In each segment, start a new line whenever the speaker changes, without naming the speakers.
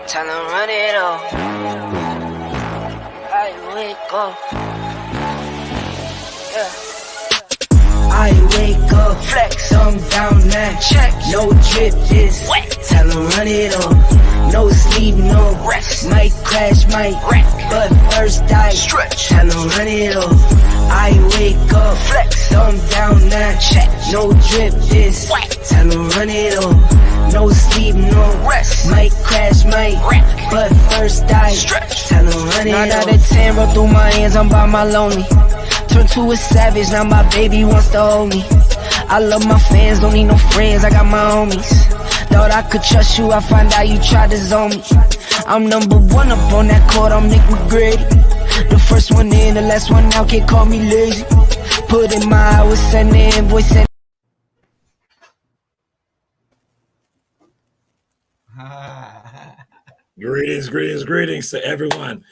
Tell them run it up. I wake up. Yeah.
I wake up, flex, thumb down now, check, no drip, just wet. Tell them run it up, no sleep, no rest. Might crash, might wreck, but first I stretch. Tell them run it up. I wake up, flex, thumb down now, check, no drip, just wet. Tell them run it up, no sleep, no rest. Might crash, might wreck, but first I stretch. Tell them run it up. 9 out of 10 roll through my hands, I'm by my lonely. Turned to a savage, now my baby wants to hold me. I love my fans, don't need no friends, I got my homies. Thought I could trust you, I find out you tried to zone me. I'm number one up on that court, I'm Nick McGrady. The first one in, the last one out, can't call me lazy. Put in my hours, send the invoice, send.
Greetings to everyone.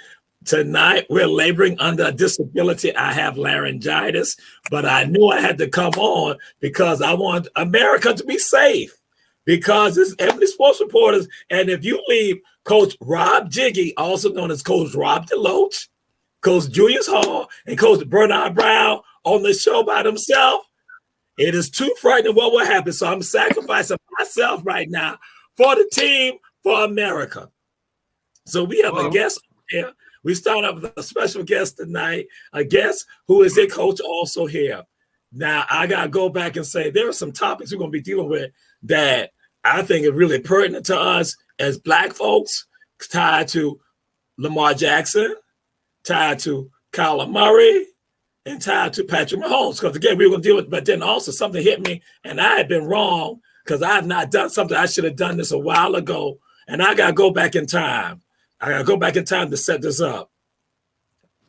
Tonight, we're laboring under a disability. I have laryngitis, but I knew I had to come on because I want America to be safe, because it's Ebony Sports Reporters. And if you leave Coach Rob Jiggy, also known as Coach Rob DeLoach, Coach Julius Hall, and Coach Bernard Brown on the show by themselves, it is too frightening what will happen. So I'm sacrificing myself right now for the team, for America. So we have a guest here. We start off with a special guest tonight, a guest who is a coach also here. Now, I got to go back and say there are some topics we're going to be dealing with that I think are really pertinent to us as Black folks, tied to Lamar Jackson, tied to Kyler Murray, and tied to Patrick Mahomes. Because, again, we were going to deal with, but then also something hit me, and I had been wrong because I have not done something. I should have done this a while ago, and I got to go back in time. I got to go back in time to set this up.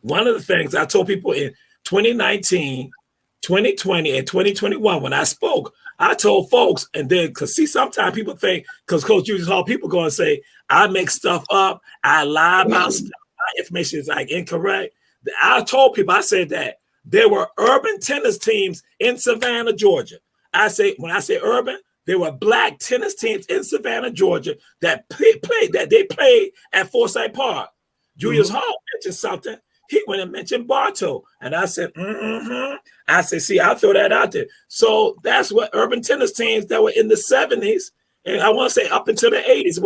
One of the things I told people in 2019, 2020, and 2021, when I spoke, I told folks, and then, because see, sometimes people think, because Coach Julius Hall, people go and say, I make stuff up, I lie about stuff, my information is like incorrect. I told people, I said that there were urban tennis teams in Savannah, Georgia. I say, when I say urban, there were Black tennis teams in Savannah, Georgia that played at Forsyth Park. Julius Hall mentioned something. He went and mentioned Bartow. And I said, I said, see, I'll throw that out there. So that's what urban tennis teams that were in the 70s, and I want to say up until the 80s,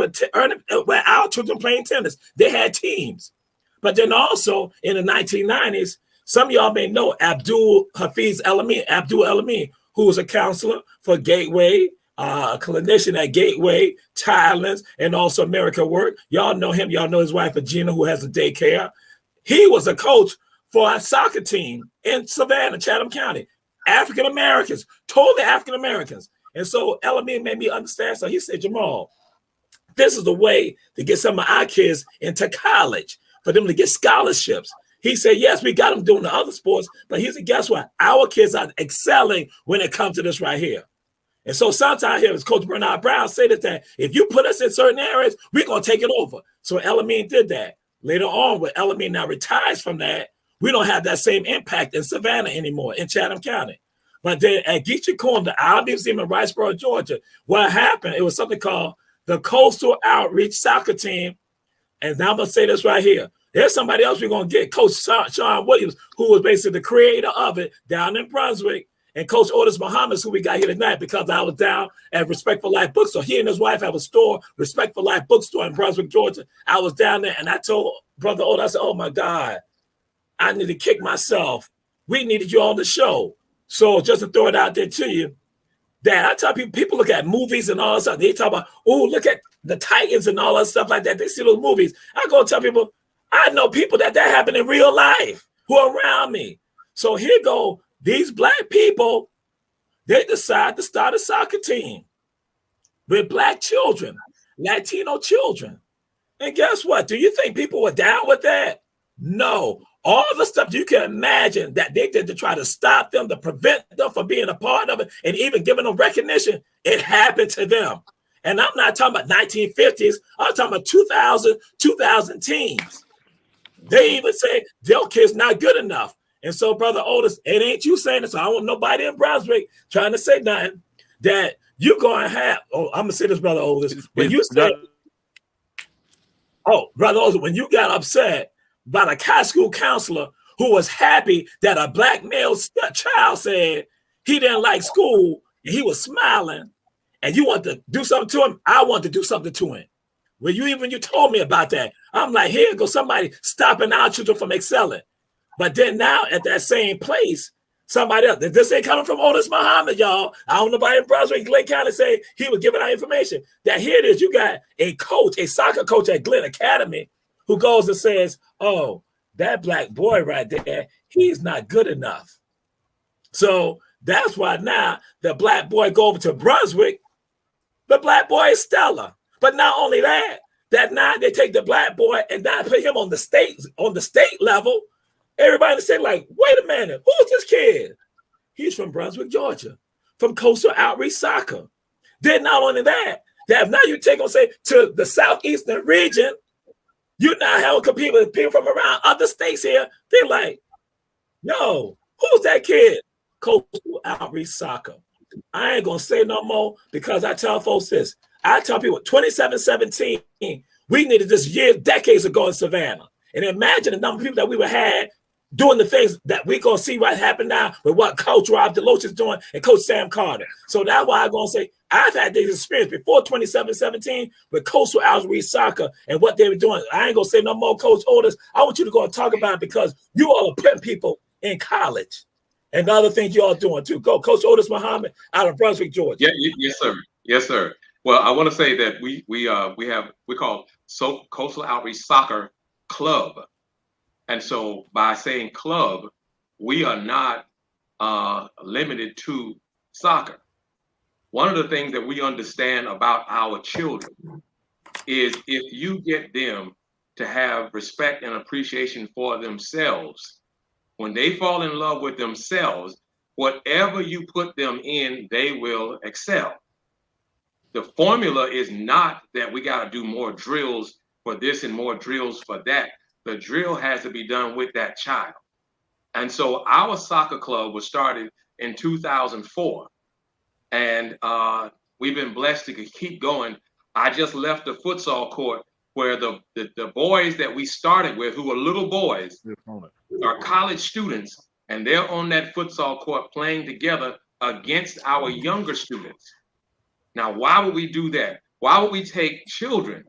where our children playing tennis, they had teams. But then also in the 1990s, some of y'all may know Abdul Hafiz Elamine, who was a counselor for Gateway, a clinician at Gateway, Thailand's, and also America Work. Y'all know him. Y'all know his wife, Regina, who has a daycare. He was a coach for a soccer team in Savannah, Chatham County. African-Americans, totally African-Americans. And so Elamine made me understand. So he said, Jamal, this is the way to get some of our kids into college, for them to get scholarships. He said, yes, we got them doing the other sports, but he said, guess what? Our kids are excelling when it comes to this right here. And so sometimes I hear Coach Bernard Brown say that if you put us in certain areas, we're going to take it over. So Elamine did that. Later on, when Elamine now retires from that, we don't have that same impact in Savannah anymore, in Chatham County. But then at Geechee Corner, the Our Museum in Riceboro, Georgia, what happened, it was something called the Coastal Outreach Soccer Team. And now I'm going to say this right here. There's somebody else we're going to get, Coach Sean Williams, who was basically the creator of it down in Brunswick, and Coach Otis Muhammad, who we got here tonight, because I was down at Respect for Life Bookstore. He and his wife have a store, Respect for Life Bookstore in Brunswick, Georgia. I was down there, and I told Brother Otis, I said, oh, my God, I need to kick myself. We needed you on the show. So just to throw it out there to you, that I tell people look at movies and all that stuff. They talk about, oh, look at the Titans and all that stuff like that. They see those movies. I go tell people, I know people that happened in real life who are around me. So here go these Black people. They decide to start a soccer team with Black children, Latino children. And guess what? Do you think people were down with that? No. All the stuff you can imagine that they did to try to stop them, to prevent them from being a part of it, and even giving them recognition, it happened to them. And I'm not talking about 1950s. I'm talking about 2000 teens. They even say their kids not good enough. And so, Brother Otis, it ain't you saying this. So I don't want nobody in Brunswick trying to say nothing that you're going to have. Oh, I'm going to say this, Brother Otis. When you say Oh, Brother Oz, when you got upset by the high school counselor who was happy that a black male child said he didn't like school and he was smiling, and you want to do something to him, I want to do something to him. When you told me about that, I'm like, here goes somebody stopping our children from excelling. But then now at that same place, somebody else, this ain't coming from Otis Muhammad, y'all. I don't know about in Brunswick, Glenn County say he was giving out information. That here it is, you got a coach, a soccer coach at Glenn Academy who goes and says, oh, that black boy right there, he's not good enough. So that's why now the black boy go over to Brunswick, the black boy is stellar. But not only that, that now they take the black boy and now put him on the state level. Everybody in the state like, wait a minute, who's this kid? He's from Brunswick, Georgia, from Coastal Outreach Soccer. Then not only that now you take on, say, to the southeastern region, you now have to compete with people from around other states here. They're like, yo, who's that kid? Coastal Outreach Soccer. I ain't gonna say no more because I tell folks this. I tell people 27-17, we needed this decades ago in Savannah. And imagine the number of people that we would have doing the things that we're going to see what happened now with what Coach Rob Deloach is doing and Coach Sam Carter. So that's why I'm going to say I've had this experience before 27-17 with Coastal Outreach Soccer and what they were doing. I ain't going to say no more, Coach Otis. I want you to go and talk about it because you all are putting people in college and the other things you all doing too. Go, Coach Otis Muhammad out of Brunswick, Georgia.
Yeah, yes, sir. Yes, sir. Well, I want to say that we call Coastal Outreach Soccer Club, and so by saying club, we are not limited to soccer. One of the things that we understand about our children is if you get them to have respect and appreciation for themselves, when they fall in love with themselves, whatever you put them in, they will excel. The formula is not that we got to do more drills for this and more drills for that. The drill has to be done with that child. And so our soccer club was started in 2004. And we've been blessed to keep going. I just left the futsal court where the boys that we started with, who were little boys, are college students, and they're on that futsal court playing together against our younger students. Now, why would we do that? Why would we take children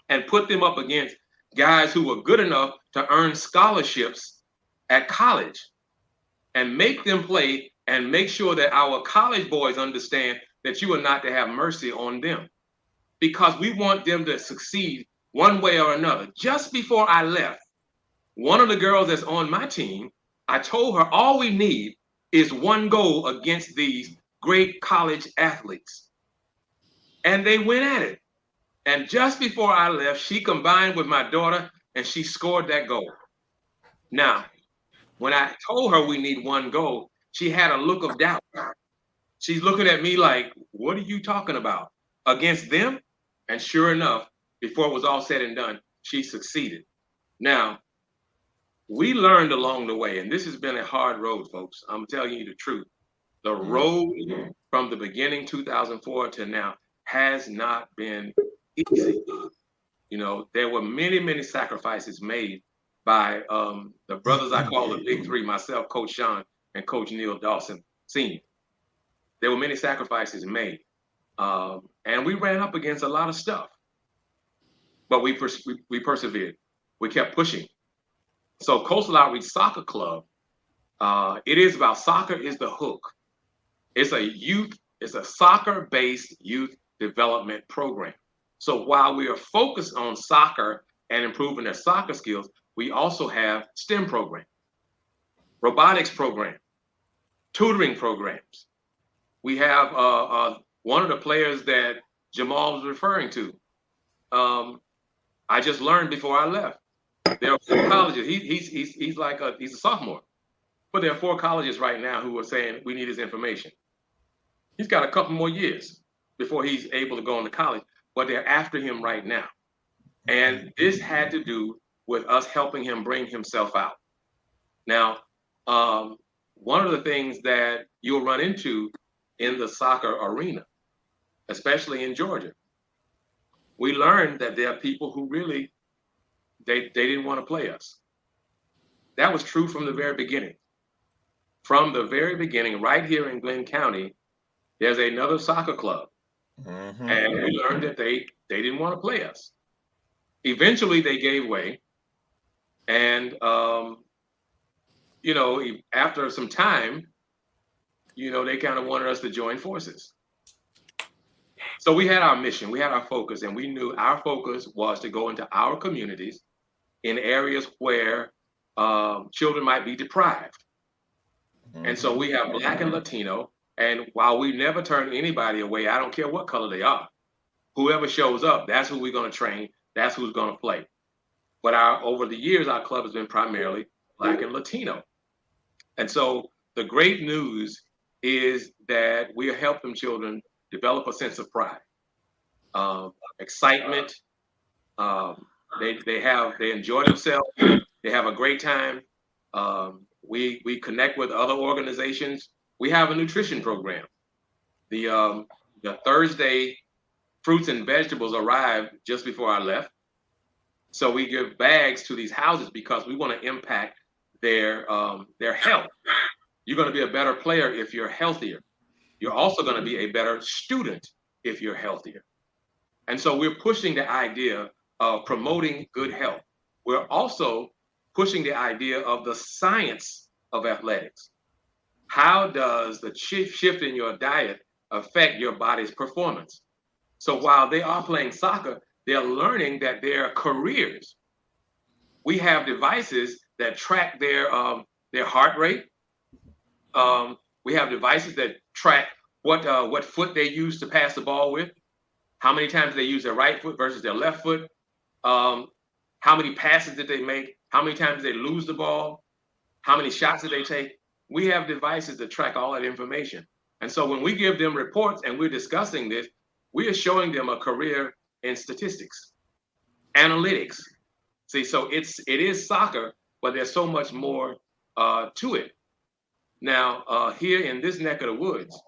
and put them up against guys who were good enough to earn scholarships at college and make them play and make sure that our college boys understand that you are not to have mercy on them? Because we want them to succeed one way or another. Just before I left, one of the girls that's on my team, I told her all we need is one goal against these great college athletes. And they went at it. And just before I left, she combined with my daughter and she scored that goal. Now, when I told her we need one goal, she had a look of doubt. She's looking at me like, what are you talking about? Against them? And sure enough, before it was all said and done, she succeeded. Now, we learned along the way, and this has been a hard road, folks. I'm telling you the truth. The road from the beginning, 2004 to now, has not been easy. You know, there were many, many sacrifices made by the brothers I call the Big Three, myself, Coach Sean, and Coach Neil Dawson Sr. There were many sacrifices made. And we ran up against a lot of stuff. But we persevered. We kept pushing. So Coastal Outreach Soccer Club, it is about soccer is the hook. It's a soccer-based youth development program. So while we are focused on soccer and improving their soccer skills, we also have STEM programs, robotics program, tutoring programs. We have one of the players that Jamal was referring to. I just learned before I left. There are 4 colleges. He's a sophomore, but there are 4 colleges right now who are saying we need his information. He's got a couple more years before he's able to go into college, but they're after him right now. And this had to do with us helping him bring himself out. Now, one of the things that you'll run into in the soccer arena, especially in Georgia, we learned that there are people who really, they didn't want to play us. That was true from the very beginning. From the very beginning, right here in Glenn County, there's another soccer club. And we learned that they didn't want to play us. Eventually, they gave way. And, you know, after some time, you know, they kind of wanted us to join forces. So we had our mission, we had our focus, and we knew our focus was to go into our communities in areas where children might be deprived. And so we have Black and Latino. And while we never turn anybody away, I don't care what color they are, whoever shows up, that's who we're going to train. That's who's going to play. But over the years, our club has been primarily Black and Latino. And so the great news is that we are helping children develop a sense of pride, excitement. They enjoy themselves. They have a great time. We connect with other organizations. We have a nutrition program. The Thursday fruits and vegetables arrived just before I left. So we give bags to these houses because we want to impact their health. You're going to be a better player if you're healthier. You're also going to be a better student if you're healthier. And so we're pushing the idea of promoting good health. We're also pushing the idea of the science of athletics. How does the shift in your diet affect your body's performance? So while they are playing soccer, they're learning that their careers, we have devices that track their heart rate. We have devices that track what foot they use to pass the ball with, how many times they use their right foot versus their left foot, how many passes did they make, how many times did they lose the ball, how many shots did they take. We have devices that track all that information. And so when we give them reports and we're discussing this, we are showing them a career in statistics, analytics. See, so it is soccer, but there's so much more to it. Now, here in this neck of the woods,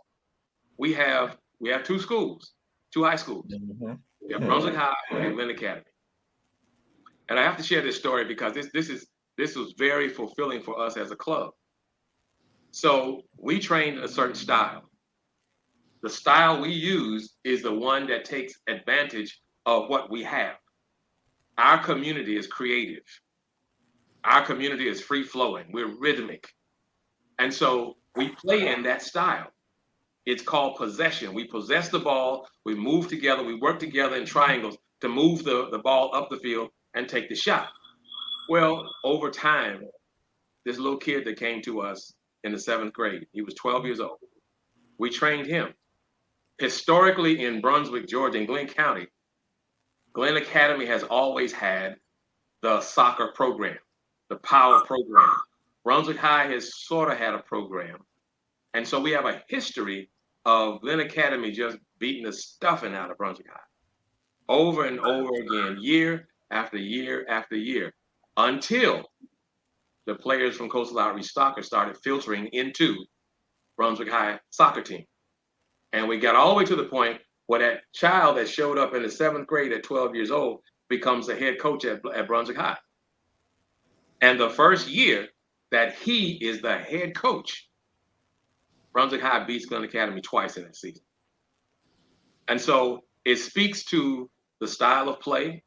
we have two schools, two high schools. We have Brunswick High and Glenn Academy. And I have to share this story because this was very fulfilling for us as a club. So we trained a certain style. The style we use is the one that takes advantage of what we have. Our community is creative. Our community is free flowing. We're rhythmic. And so we play in that style. It's called possession. We possess the ball, we move together, we work together in triangles to move the ball up the field and take the shot. Well, over time, this little kid that came to us in the 7th grade, he was 12 years old. We trained him. Historically in Brunswick, Georgia, in Glenn County, Glenn Academy has always had the soccer program, the power program. Brunswick High has sort of had a program. And so we have a history of Glenn Academy just beating the stuffing out of Brunswick High over and over again, year after year after year, until the players from Coastal Outreach Soccer started filtering into Brunswick High soccer team. And we got all the way to the point where that child that showed up in the 7th grade at 12 years old becomes the head coach at Brunswick High. And the first year that he is the head coach, Brunswick High beats Glenn Academy twice in that season. And so it speaks to the style of play.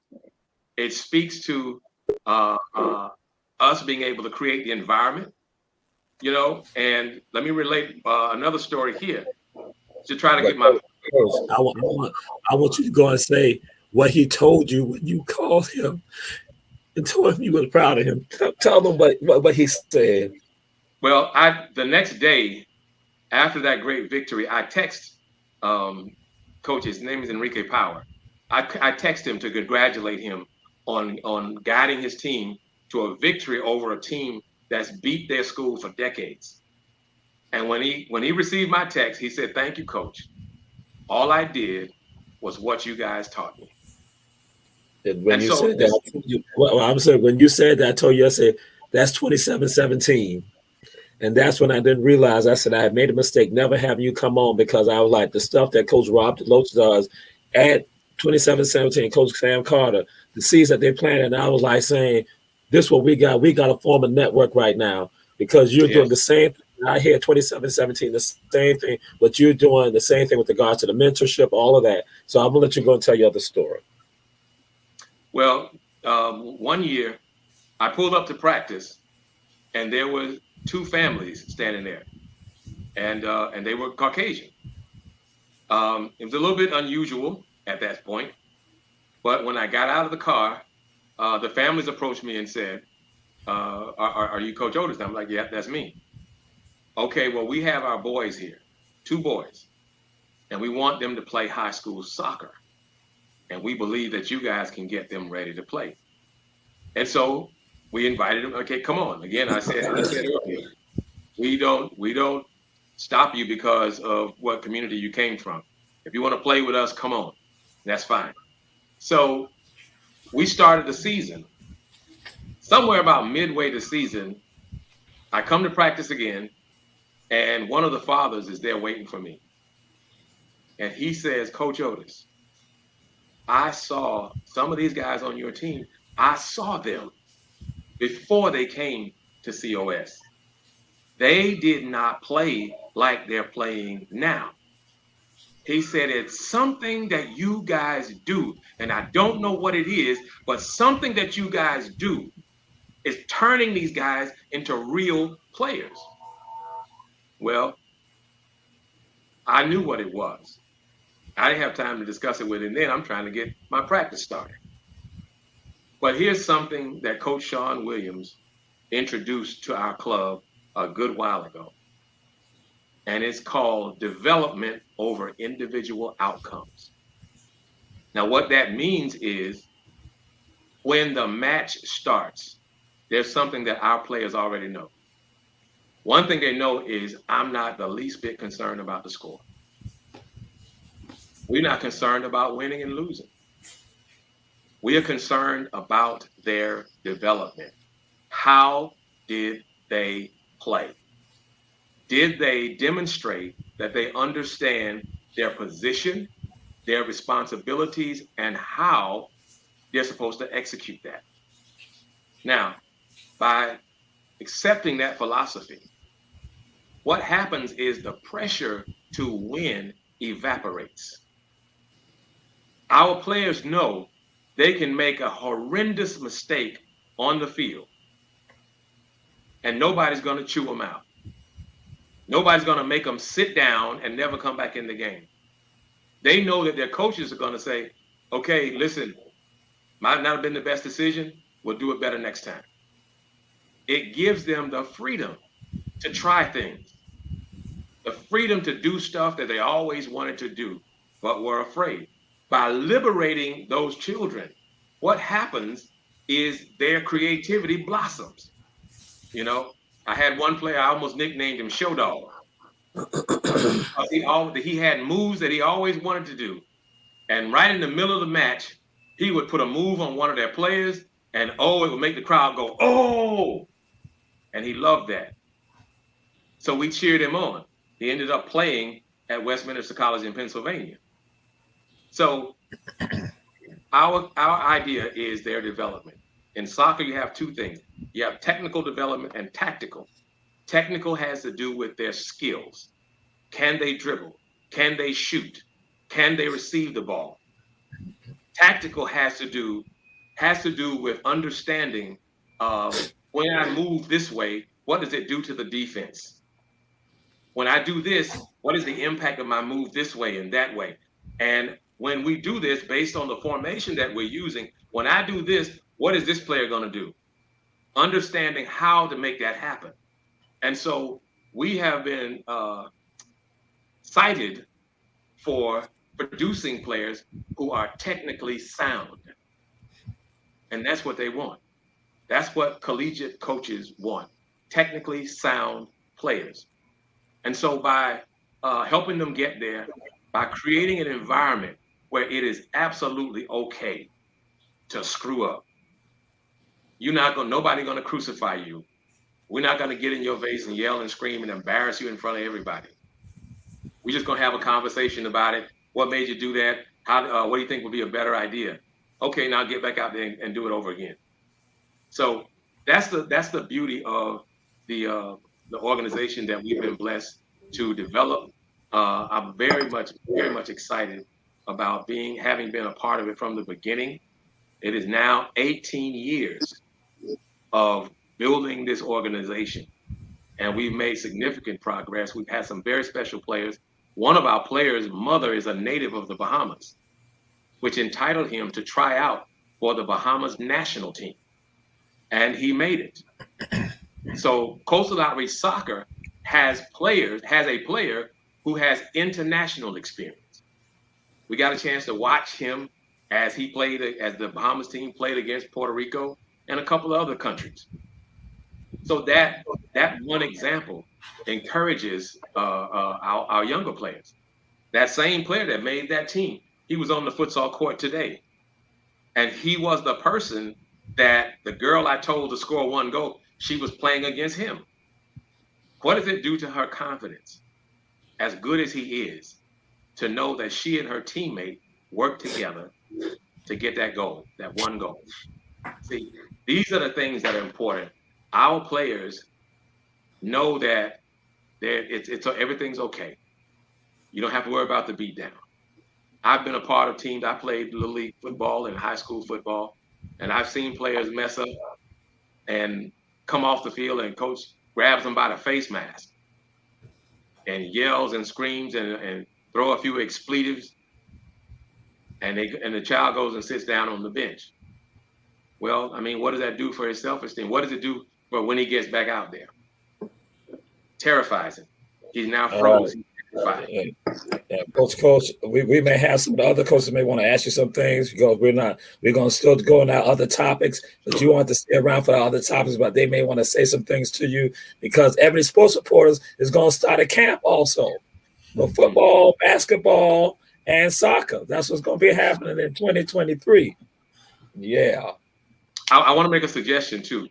It speaks to us being able to create the environment, you know. And let me relate another story here to try to get my.
I want you to go and say what he told you when you called him and told him you were proud of him. Tell them what he said.
Well, the next day after that great victory, I text coach. His name is Enrique Power. I text him to congratulate him on guiding his team to a victory over a team that's beat their school for decades. And when he received my text, he said, "Thank you, coach. All I did was what you guys taught me."
When you said that, when you said that, I told you, I said, that's 27-17. And that's when I didn't realize, I said, I had made a mistake never having you come on, because I was like, the stuff that Coach Rob Loach does at 27-17, Coach Sam Carter, the seeds that they planted, and I was like saying, this is what we got. We got to form a network right now because you're doing
Yes.
the same thing. I hear 27-17, the same thing, but you're doing the same thing with regards to the mentorship, all of that. So I'm going to let you go and tell your other story.
Well, one year I pulled up to practice, and there were two families standing there, and they were Caucasian. It was a little bit unusual at that point, but when I got out of the car, the families approached me and said, are you Coach Otis? And I'm like, yeah, that's me. Okay, well, we have our boys here, two boys, and we want them to play high school soccer. And we believe that you guys can get them ready to play. And so we invited them. Okay, come on. Again, I said earlier, we don't stop you because of what community you came from. If you want to play with us, come on. That's fine. So we started the season. Somewhere about midway the season, I come to practice again, and one of the fathers is there waiting for me. And he says, Coach Otis, I saw some of these guys on your team. I saw them before they came to COS. They did not play like they're playing now. He said, it's something that you guys do, and I don't know what it is, but something that you guys do is turning these guys into real players. Well, I knew what it was. I didn't have time to discuss it with him then. I'm trying to get my practice started. But here's something that Coach Sean Williams introduced to our club a good while ago. And it's called development over individual outcomes. Now, what that means is when the match starts, there's something that our players already know. One thing they know is I'm not the least bit concerned about the score. We're not concerned about winning and losing. We are concerned about their development. How did they play? Did they demonstrate that they understand their position, their responsibilities, and how they're supposed to execute that? Now, by accepting that philosophy, what happens is the pressure to win evaporates. Our players know they can make a horrendous mistake on the field, and nobody's going to chew them out. Nobody's going to make them sit down and never come back in the game. They know that their coaches are going to say, okay, listen, might not have been the best decision. We'll do it better next time. It gives them the freedom to try things, the freedom to do stuff that they always wanted to do, but were afraid. By liberating those children, what happens is their creativity blossoms. You know, I had one player, I almost nicknamed him Show Dog. He had moves that he always wanted to do. And right in the middle of the match, he would put a move on one of their players, and it would make the crowd go, oh! And he loved that. So we cheered him on. He ended up playing at Westminster College in Pennsylvania. So our idea is their development. In soccer, you have two things. You have technical development and tactical. Technical has to do with their skills. Can they dribble? Can they shoot? Can they receive the ball? Tactical has to do with understanding when I move this way, what does it do to the defense? When I do this, what is the impact of my move this way and that way? And when we do this based on the formation that we're using, when I do this, what is this player going to do? Understanding how to make that happen. And so we have been cited for producing players who are technically sound. And that's what they want. That's what collegiate coaches want, technically sound players. And so by helping them get there, by creating an environment where it is absolutely okay to screw up. Nobody gonna crucify you. We're not gonna get in your face and yell and scream and embarrass you in front of everybody. We're just gonna have a conversation about it. What made you do that? What do you think would be a better idea? Okay, now get back out there and do it over again. So that's the beauty of the organization that we've been blessed to develop. I'm very much excited about having been a part of it from the beginning. It is now 18 years of building this organization, and we've made significant progress. We've had some very special players. One of our players' mother is a native of the Bahamas, which entitled him to try out for the Bahamas national team, and he made it. So Coastal Outreach Soccer has a player who has international experience. We got a chance to watch him as he played, as the Bahamas team played against Puerto Rico and a couple of other countries. So that one example encourages our younger players. That same player that made that team, he was on the futsal court today. And he was the person that the girl I told to score 1 goal, she was playing against him. What does it do to her confidence, as good as he is, to know that she and her teammate worked together to get that goal, that 1 goal? See, these are the things that are important. Our players know that everything's okay. You don't have to worry about the beatdown. I've been a part of teams. I played little league football and high school football, and I've seen players mess up and come off the field and coach grabs them by the face mask and yells and screams and throw a few expletives, and the child goes and sits down on the bench. Well, I mean, what does that do for his self-esteem? What does it do for when he gets back out there? Terrifies him. He's now frozen.
Coach, we may have some of the other coaches may want to ask you some things because we're going to still go on our other topics, but you want to stay around for the other topics, but they may want to say some things to you because Ebony Sports Reporters is going to start a camp also for football, basketball, and soccer. That's what's going to be happening in 2023. Yeah.
I want to make a suggestion too.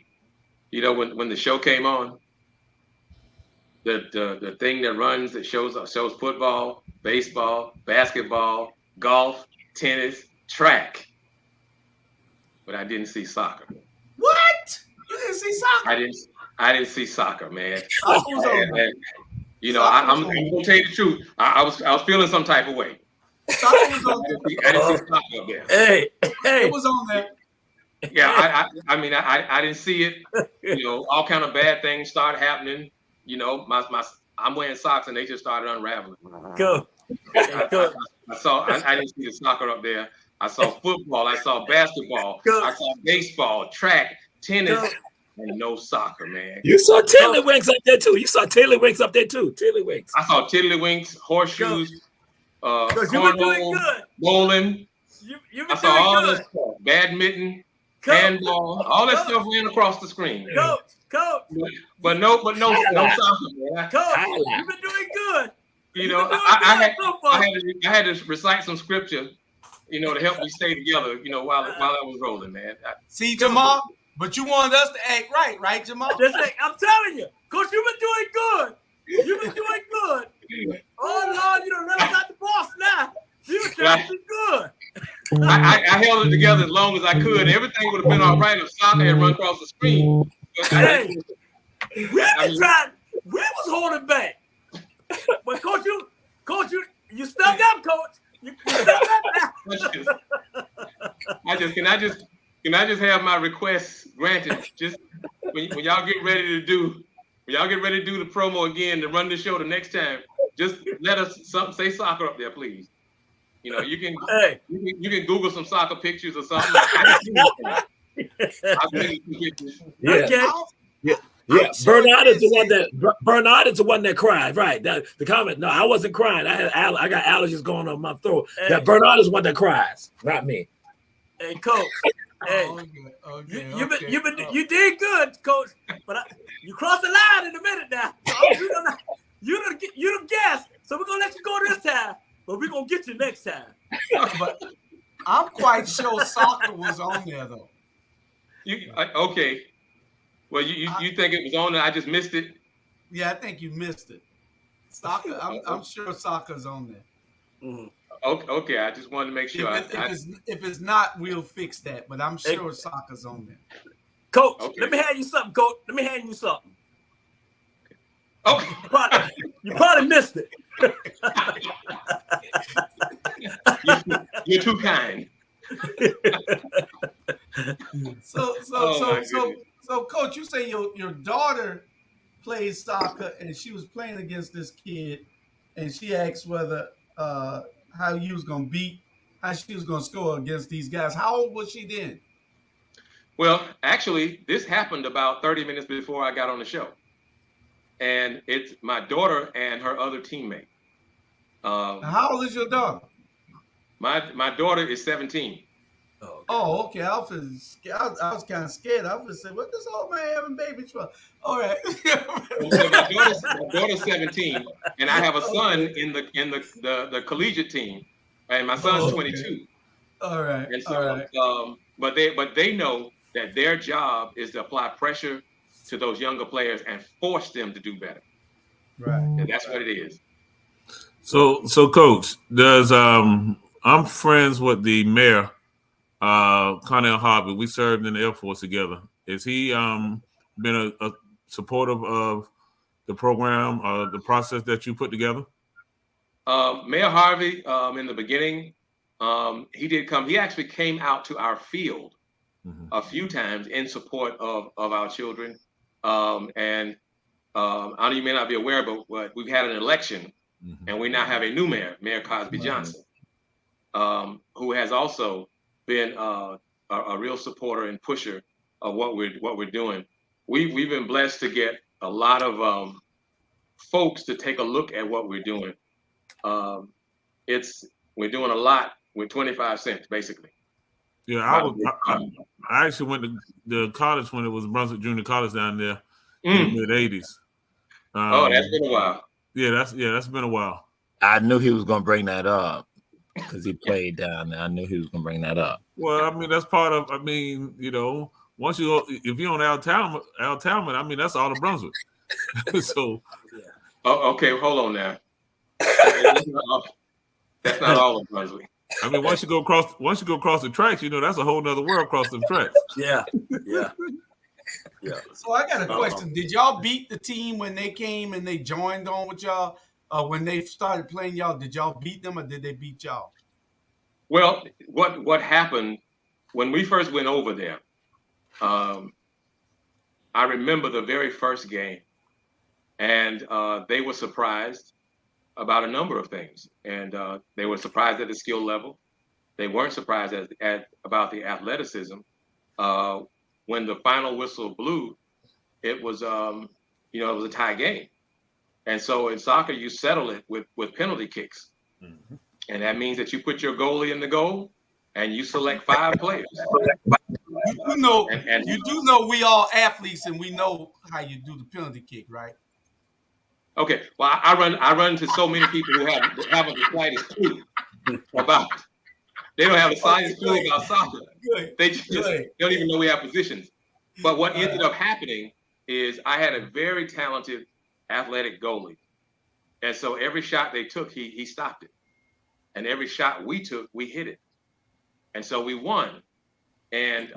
You know, when the show came on, the thing that runs that shows football, baseball, basketball, golf, tennis, track, but I didn't see soccer.
What? You didn't see soccer?
I didn't see soccer, man.
And,
you know, I'm gonna tell you the truth. I was feeling some type of way.
Soccer was on there.
I didn't see soccer up there.
Hey,
it was on there.
Yeah, I mean, I didn't see it. You know, all kind of bad things started happening. You know, I'm wearing socks and they just started unraveling.
Go.
I didn't see the soccer up there. I saw football. I saw basketball. I saw baseball, track, tennis, and no soccer, man.
You saw Tiddlywinks up there too. Tiddlywinks.
I saw Tiddlywinks, horseshoes,
cornhole,
bowling.
I
saw all this stuff. Badminton, handball, all that stuff ran across the screen.
Coach.
But no soccer, man.
Coach, you've been doing good.
You know, I had to recite some scripture, you know, to help me stay together, you know, while I was rolling, man.
See, Jamal, but you wanted us to act right, Jamal? I'm telling you, Coach, you've been doing good. Oh, Lord, you don't let us out the boss now. You've been doing good.
I held it together as long as I could. Everything would have been all right if soccer had run across the screen.
Hey, we was holding back. But Coach, you stuck up, Coach. You stuck up now.
Can I just have my request granted? Just when y'all get ready to do the promo again to run the show the next time, just let us say soccer up there, please. You know, you can Google some soccer pictures or something.
Yeah. Bernard is the one that cried. Right. The comment. No, I wasn't crying. I got allergies going on my throat. Hey. Bernard is the one that cries, not me.
Hey, Coach. Hey, you did good, Coach. But you crossed the line in a minute now. You don't guess. So we're gonna let you go this time, but we're gonna get you next time.
But I'm quite sure soccer was on there though.
Okay. Well, you think it was on there? I just missed it.
Yeah, I think you missed it. Soccer. I'm sure soccer's on there.
Mm-hmm.
Okay. I just wanted to make sure.
If it's not, we'll fix that. But I'm sure soccer's on there.
Coach,
Okay.
let me hand you something, Coach. Let me hand you something.
Okay.
You probably missed it.
You're too kind.
So, Coach, you say your daughter plays soccer and she was playing against this kid, and she asked whether how she was gonna score against these guys. How old was she then?
Well, actually, this happened about 30 minutes before I got on the show. And it's my daughter and her other teammate.
How old is your daughter?
My daughter is 17.
Oh, okay. I was kind of scared. I was saying, what this old man having babies for? All right.
So my daughter's 17, and I have a son in the collegiate team, and my son's 22.
All right.
And so, but they know that their job is to apply pressure to those younger players and force them to do better.
Right.
And that's what it is.
So Coach, I'm friends with the mayor, Connell Harvey. We served in the Air Force together. Has he been a supportive of the program, the process that you put together?
Mayor Harvey, in the beginning, he did come. He actually came out to our field a few times in support of our children. And I know you may not be aware, but we've had an election, and we now have a new mayor, Mayor Cosby Johnson, who has also been a real supporter and pusher of what we're doing. We've been blessed to get a lot of folks to take a look at what we're doing. We're doing a lot with 25 cents, basically.
Yeah, I actually went to the college when it was Brunswick Junior College down there in the mid-'80s.
That's been a while.
Yeah, that's been a while.
I knew he was gonna bring that up because he played down there. I knew he was gonna bring that up.
Well, I mean, that's part of. I mean, once you go, if you're on Al Talmud, I mean, that's all of Brunswick. So.
Okay, hold on now. That's not all of Brunswick.
I mean, once you go across the tracks, that's a whole nother world across the tracks.
Yeah.
So I got a question. Did y'all beat the team when they came and they joined on with y'all? When they started playing y'all, did y'all beat them or did they beat y'all?
Well, what happened when we first went over there, I remember the very first game, and they were surprised about a number of things. And they were surprised at the skill level. They weren't surprised about the athleticism. When the final whistle blew, it was it was a tie game. And so in soccer, you settle it with penalty kicks. And that means that you put your goalie in the goal and you select 5 players.
You do know we all athletes and we know how you do the penalty kick, right?
Okay. Well, I run into so many people who haven't the slightest clue about. They don't have the slightest clue about soccer. They don't even know we have positions. But what ended up happening is I had a very talented athletic goalie. And so every shot they took, he stopped it. And every shot we took, we hit it. And so we won. And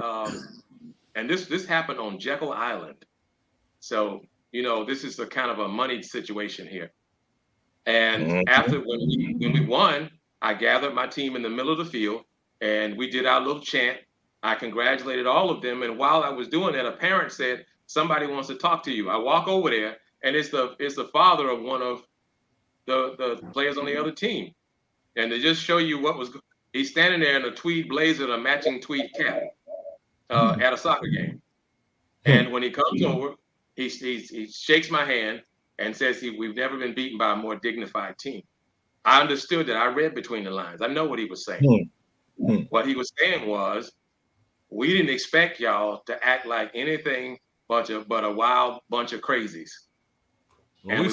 this happened on Jekyll Island. So, this is a kind of a moneyed situation here. And after when we won, I gathered my team in the middle of the field and we did our little chant. I congratulated all of them. And while I was doing that, a parent said, somebody wants to talk to you. I walk over there and it's the father of one of the players on the other team. And to just show you he's standing there in a tweed blazer and a matching tweed cap at a soccer game. And when he comes over, he shakes my hand and says, we've never been beaten by a more dignified team. I understood that. I read between the lines. I know what he was saying. What he was saying was, we didn't expect y'all to act like anything but a wild bunch of crazies.
Well,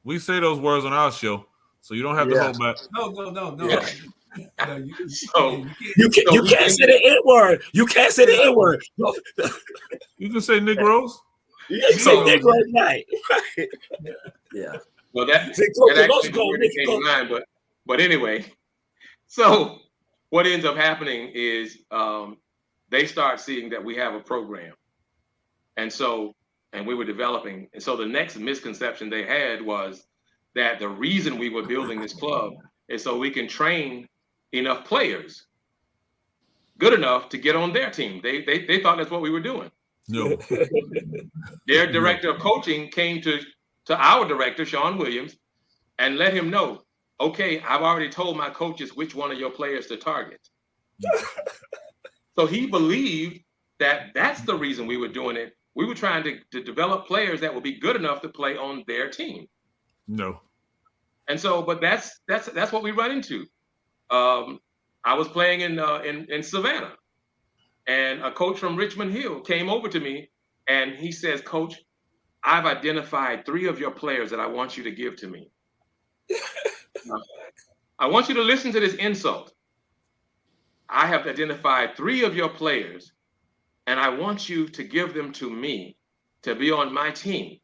we say those words on our show, so you don't have to hold back.
No.
Yeah.
You can't say the N word. You can't say the N word.
You can say Negroes.
You can say Negroes, right?
Yeah.
Well, that actually came to mind, But anyway, so what ends up happening is they start seeing that we have a program. And we were developing. And so the next misconception they had was that the reason we were building this club is so we can train enough players good enough to get on their team. They thought that's what we were doing.
No.
Their director of coaching came to our director, Sean Williams, and let him know, okay, I've already told my coaches which one of your players to target. So he believed that that's the reason we were doing it. We were trying to develop players that would be good enough to play on their team.
No.
And so, but that's what we run into. I was playing in Savannah, and a coach from Richmond Hill came over to me, and he says, "Coach, I've identified 3 of your players that I want you to give to me. I want you to listen to this insult. I have identified 3 of your players, and I want you to give them to me to be on my team.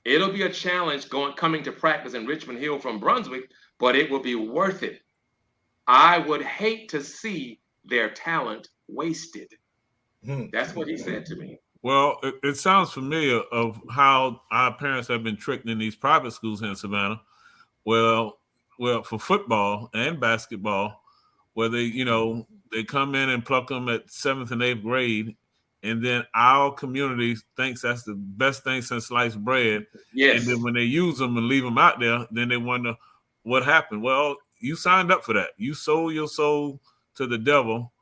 It'll be a challenge coming to practice in Richmond Hill from Brunswick, but it will be worth it. I would hate to see their talent wasted." That's what he said to me.
Well, it sounds familiar of how our parents have been tricked in these private schools here in Savannah. Well, for football and basketball, where they come in and pluck them at 7th and 8th grade, and then our community thinks that's the best thing since sliced bread.
Yes.
And then when they use them and leave them out there, then they wonder what happened. Well, you signed up for that. You sold your soul to the devil,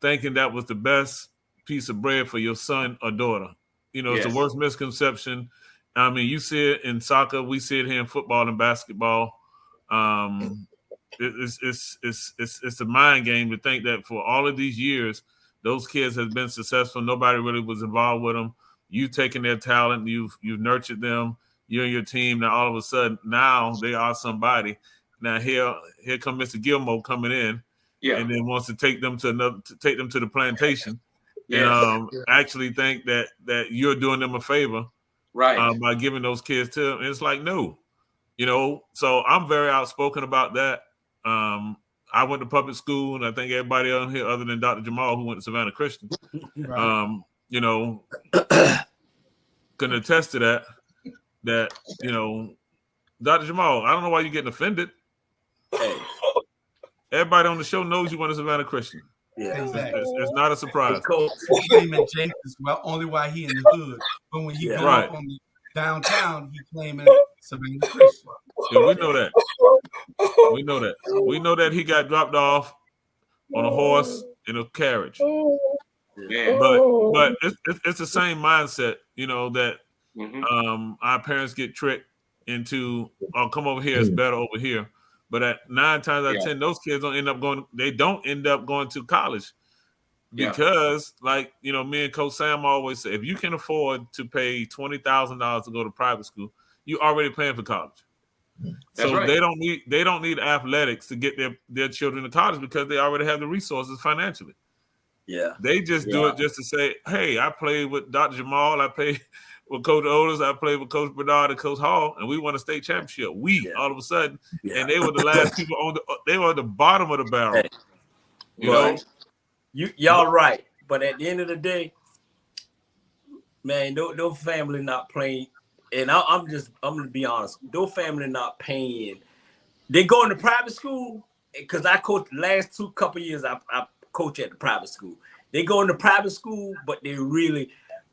thinking that was the best piece of bread for your son or daughter. It's the worst misconception. I mean, you see it in soccer. We see it here in football and basketball. It's a mind game to think that for all of these years, those kids have been successful. Nobody really was involved with them. You've taken their talent. You've nurtured them. You and your team. Now all of a sudden, now they are somebody. Now here come Mr. Gilmore coming in, and then wants to take them to the plantation, and actually think that you're doing them a favor,
right,
by giving those kids to them. And it's like, no, So I'm very outspoken about that. I went to public school, and I think everybody on here, other than Dr. Jamal, who went to Savannah Christian, can attest to that. That Dr. Jamal, I don't know why you're getting offended.
Hey.
Everybody on the show knows you went to Savannah Christian.
Yeah, exactly.
It's not a surprise.
He claiming James is only why he in the hood, but when he go up on the downtown, he claiming Savannah Christian.
Yeah, we know that. We know that. We know that he got dropped off on a horse in a carriage.
Yeah.
But it's the same mindset, that our parents get tricked into, oh, come over here, it's better over here. But at 9 times out of 10, those kids don't end up going to college, because like, me and Coach Sam always say, if you can afford to pay $20,000 to go to private school, you already paying for college. So right. they don't need athletics to get their children to college, because they already have the resources financially. Yeah. They just do it just to say, hey, I played with Dr. Jamal, I played with Coach Otis, I played with Coach Bernard and Coach Hall, and we won a state championship. All of a sudden, and they were the last people they were at the bottom of the barrel. Hey. You know?
Y'all right. But at the end of the day, man, those family not playing. And I'm gonna be honest, those family not paying. They go into private school, because I coached the last couple years. I coach at the private school. They go into private school, but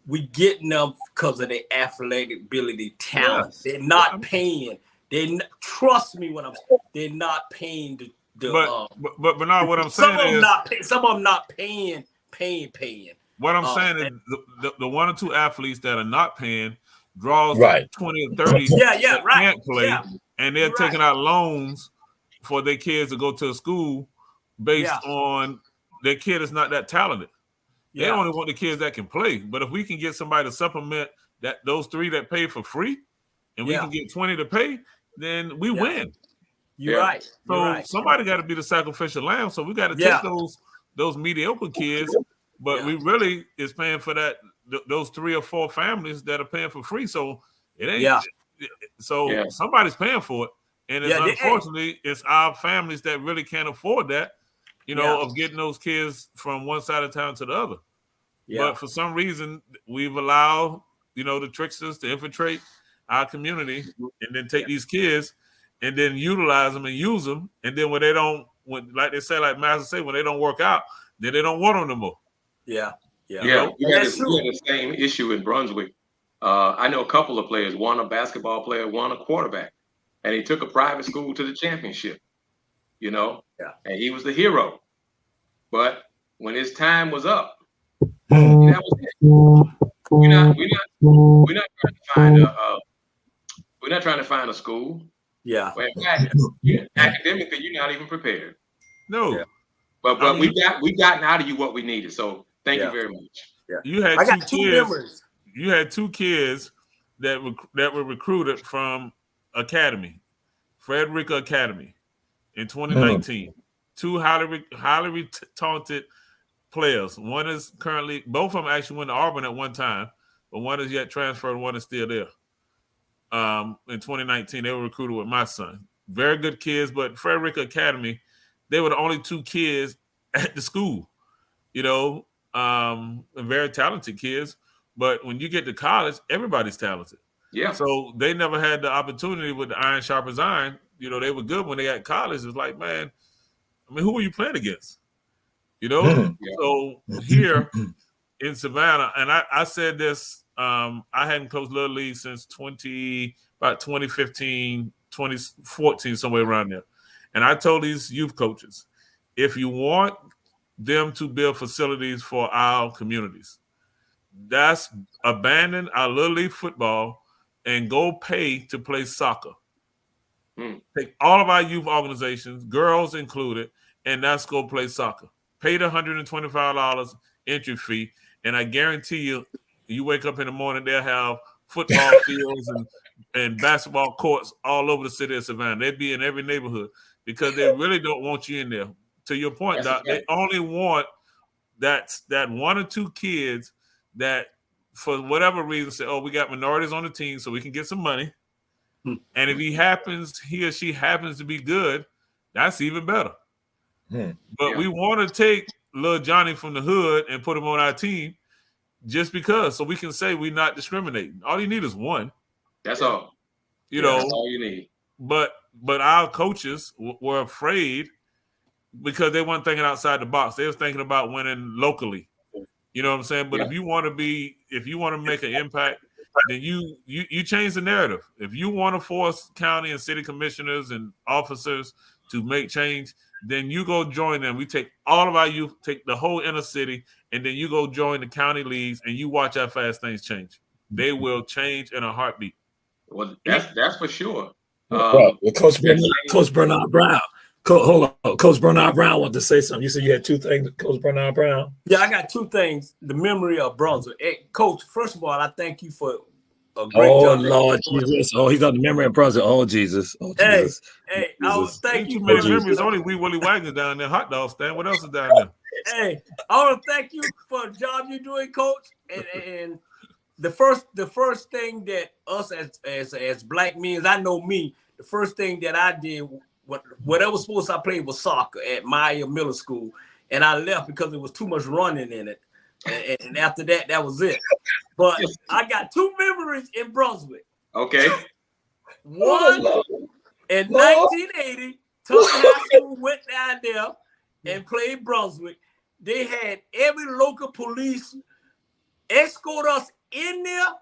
we getting them because of their athletic ability, talent. Yes. They're not paying. Trust me when they're not paying
but Bernard, what I'm saying is
some of them not paying.
What I'm saying is the 1 or 2 athletes that are not paying draws 20 or 30 can't play, and they're taking out loans for their kids to go to a school based on their kid is not that talented. They only want the kids that can play. But if we can get somebody to supplement those 3 that pay for free, and we can get 20 to pay, then we win.
You're right.
So somebody got to be the sacrificial lamb. So we got to take those mediocre kids, but we really is paying for those 3 or 4 families that are paying for free. So it ain't. So somebody's paying for it. And it's unfortunately, it's our families that really can't afford that, of getting those kids from one side of town to the other. Yeah. But for some reason, we've allowed, the tricksters to infiltrate our community and then take these kids and then utilize them and use them. And then when like they say, like Master say, when they don't work out, then they don't want them no more.
Yeah. We had the same issue in Brunswick. I know a couple of players, one a basketball player, one a quarterback, and he took a private school to the championship, and he was the hero. But when his time was up, that was it. We're not trying to find a school. Yeah. But in fact, academically, you're not even prepared.
No. Yeah.
But we've gotten out of you what we needed. So thank you very much.
Yeah. You had two kids. You had two kids that were recruited from Academy, Frederica Academy, in 2019. Two highly talented players. One is currently, both of them actually went to Auburn at one time, but one is yet transferred, one is still there. In 2019, they were recruited with my son. Very good kids, but Frederica Academy, they were the only two kids at the school, very talented kids. But when you get to college, everybody's talented. Yeah. So they never had the opportunity with the iron sharpens iron. They were good when they got college. It was like, man, who were you playing against? So here in Savannah, and I said this, I hadn't coached Little League since 2015, 2014, somewhere around there. And I told these youth coaches, if you want them to build facilities for our communities, that's abandon our Little League football and go pay to play soccer. Take all of our youth organizations, girls included, and let's go play soccer. Pay the $125 entry fee, and I guarantee you wake up in the morning, they'll have football fields and basketball courts all over the city of Savannah. They'd be in every neighborhood because they really don't want you in there. To your point, Doc, they only want that one or two kids that, for whatever reason, say, "Oh, we got minorities on the team, so we can get some money." And if he or she happens to be good, that's even better. But we want to take little Johnny from the hood and put him on our team just because, so we can say we're not discriminating. All you need is one.
That's all. That's all you need.
But our coaches were afraid because they weren't thinking outside the box. They was thinking about winning locally. You know what I'm saying? But if you want to make an impact, then you change the narrative. If you want to force county and city commissioners and officers to make change, then you go join them. We take all of our youth, take the whole inner city, and then you go join the county leagues, and you watch how fast things change. They will change in a heartbeat.
Well, that's for sure.
Coach Bernard Brown. Hold on. Coach Bernard Brown wanted to say something. You said you had two things, Coach Bernard Brown?
Yeah, I got two things. The memory of Brunswick. Hey, Coach, first of all, I thank you for a great job.
Oh, Lord Jesus. Oh, he's got the memory of Brunswick. Oh, Jesus. Oh, Jesus.
Hey, I was thank you.
Memories only Wee Willie Wagner down there, hot dog stand. What else is down there?
Hey, I want to thank you for the job you're doing, Coach. And the first thing that us as black men, I know me, the first thing that I did, whatever sports I played was soccer at Maya Middle School, and I left because there was too much running in it. And after that, that was it. But I got two memories in Brunswick.
Okay.
One, in 1980, Tulsa High School went down there and played Brunswick. They had every local police escort us in there,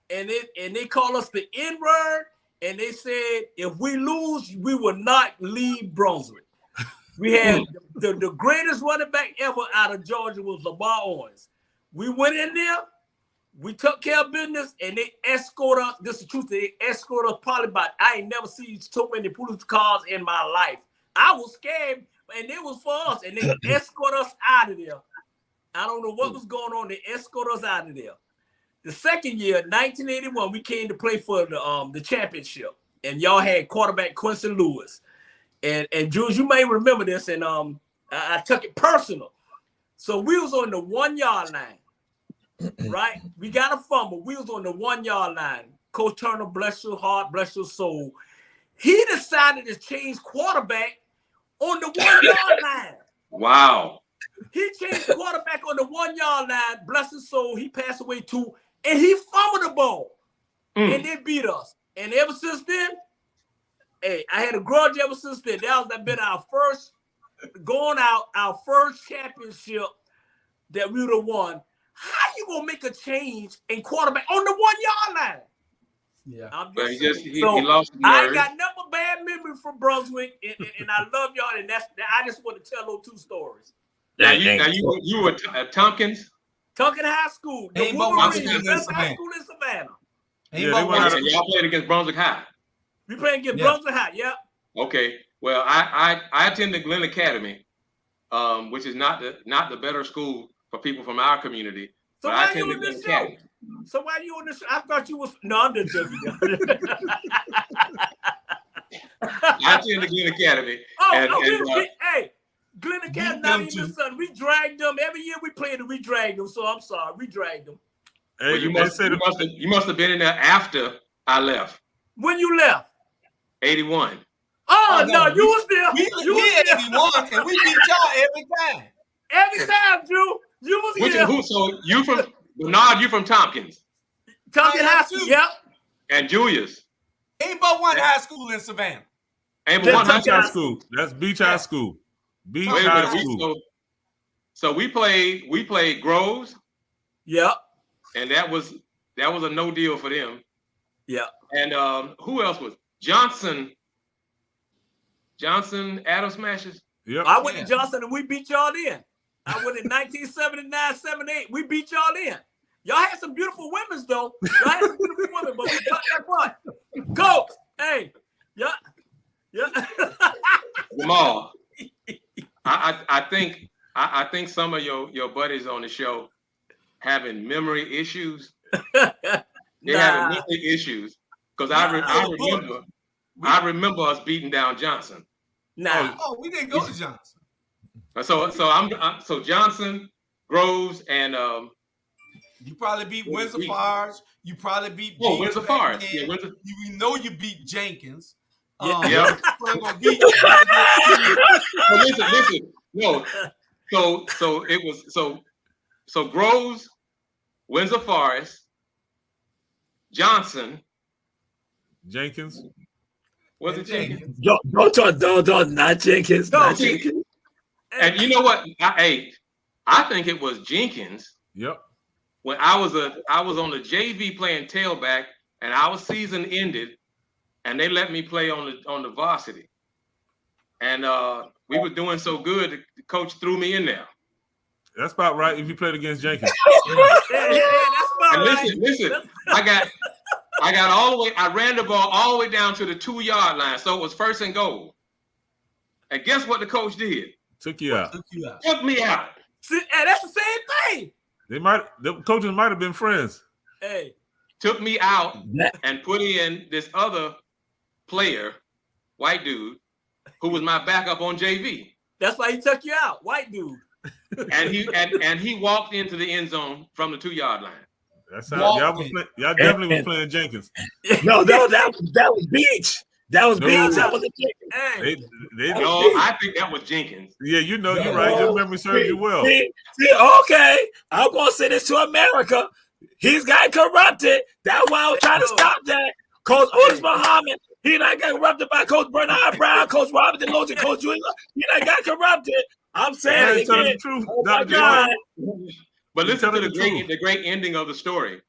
and they call us the N-word, and they said if we lose, we will not leave Brunswick. We had the greatest running back ever out of Georgia was Lamar Owens. We went in there, we took care of business, and they escorted us. This is the truth. They escorted us probably about, I ain't never seen so many police cars in my life. I was scared, and it was for us, and they escorted us out of there. I don't know what was going on. They escorted us out of there. The second year, 1981, we came to play for the championship, and y'all had quarterback Quincy Lewis. And Jules, you may remember this, and I took it personal. So we was on the 1 yard line, right? We got a fumble. We was on the 1 yard line. Coach Turner, bless your heart, bless your soul. he decided to change quarterback on the 1 yard line.
Wow.
He changed quarterback on the 1 yard line. Bless his soul. He passed away too. And he fumbled the ball. And they beat us. And ever since then, hey, I had a grudge ever since then. That been our first our first championship that we would have won. How you gonna make a change in quarterback on the 1 yard line?
Yeah,
but he lost the nerve.
I ain't got nothing bad memory from Brunswick, and I love y'all. And I just want to tell those 2 stories.
Now you were at Tompkins.
Tompkins High School, the Wolverines, best high school in Savannah.
And y'all played against Brunswick High.
We playing against Brunswick High. Yep.
Okay. Well, I attended Glenn Academy, which is not the better school for people from our community.
So why you on this show? So why you on this show? I thought you was. No, I'm just joking.
I attended Glenn Academy.
Hey, Glenn Academy, not even the son. We dragged them every year we played them. We dragged them. So I'm sorry, we dragged them.
Hey, well, you must have been in there after I left.
When you left?
81.
Oh no, you was there.
We had 81, and we beat y'all every time.
Every time, Drew. You was there.
So you from Bernard? You from Tompkins?
Tompkins High School. Yep.
And Julius.
Ain't but one high school in Savannah.
Ain't but one high
school. That's Beach High School. Beach
High
High School.
So we played Groves.
Yep.
And that was a no deal for them.
Yeah.
And who else was Johnson? Adam Smashes.
Yep.
I went to Johnson and we beat y'all then. I went in 1979, 78. We beat y'all then. Y'all had some beautiful women though. Y'all had some beautiful women, but we cut that butt. Coach, hey, yeah.
Jamal, I think some of your buddies on the show having memory issues. They're having memory issues because I remember us beating down Johnson.
We didn't go to Johnson.
So Johnson, Groves, and
you probably beat Windsor Fires. You probably beat
Windsor Fires. Yeah,
we know you beat Jenkins.
Yeah. Listen. No. So it was so Groves, Windsor Forest, Johnson,
Jenkins.
Was it Jenkins?
Don't talk, not Jenkins.
No,
not Jenkins.
And you know what? I think it was Jenkins.
Yep.
When I was on the JV playing tailback, and our season ended, and they let me play on the varsity, and we were doing so good, the coach threw me in there.
That's about right. If you played against Jenkins.
Yeah, that's about right.
Listen. I got all the way. I ran the ball all the way down to the 2 yard line, so it was 1st and goal. And guess what the coach did?
Took you out.
Took me out.
See, hey, that's the same thing.
The coaches might have been friends.
Hey.
Took me out and put in this other player, white dude, who was my backup on JV.
That's why he took you out, white dude.
And he walked into the end zone from the 2 yard line.
That's how y'all definitely was playing Jenkins.
No, that was Beach. That was Beach. That was
Jenkins.
No, I think that was Jenkins.
Yeah, you're right. Your memory serves you well.
See, okay. I'm gonna say this to America. He's got corrupted. That's why I was trying to stop that. Coach Otis Muhammad, he not got corrupted by Coach Bernard Brown, Coach Robert DeLoach, Coach Julian. He not got corrupted. I'm saying it again.
The truth.
Oh my God.
But listen to the great ending of the story.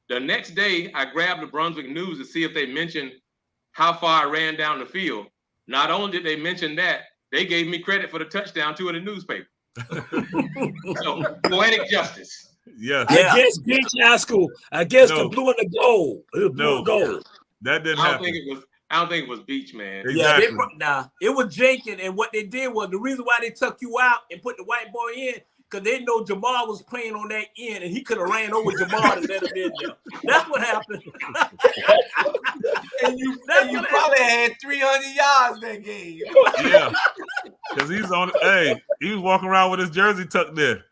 The next day, I grabbed the Brunswick News to see if they mentioned how far I ran down the field. Not only did they mention that, they gave me credit for the touchdown too in the newspaper. So poetic justice.
Yeah.
Against Beach High School. Against the blue and the gold. Blue and gold.
That didn't happen.
I don't think it was Beach, man.
Exactly.
Yeah, it was Jenkins, and what they did was the reason why they took you out and put the white boy in, because they know Jamal was playing on that end, and he could have ran over Jamal and let him in there. That's what happened.
and you probably had 300 yards that game.
Yeah, because he was walking around with his jersey tucked in.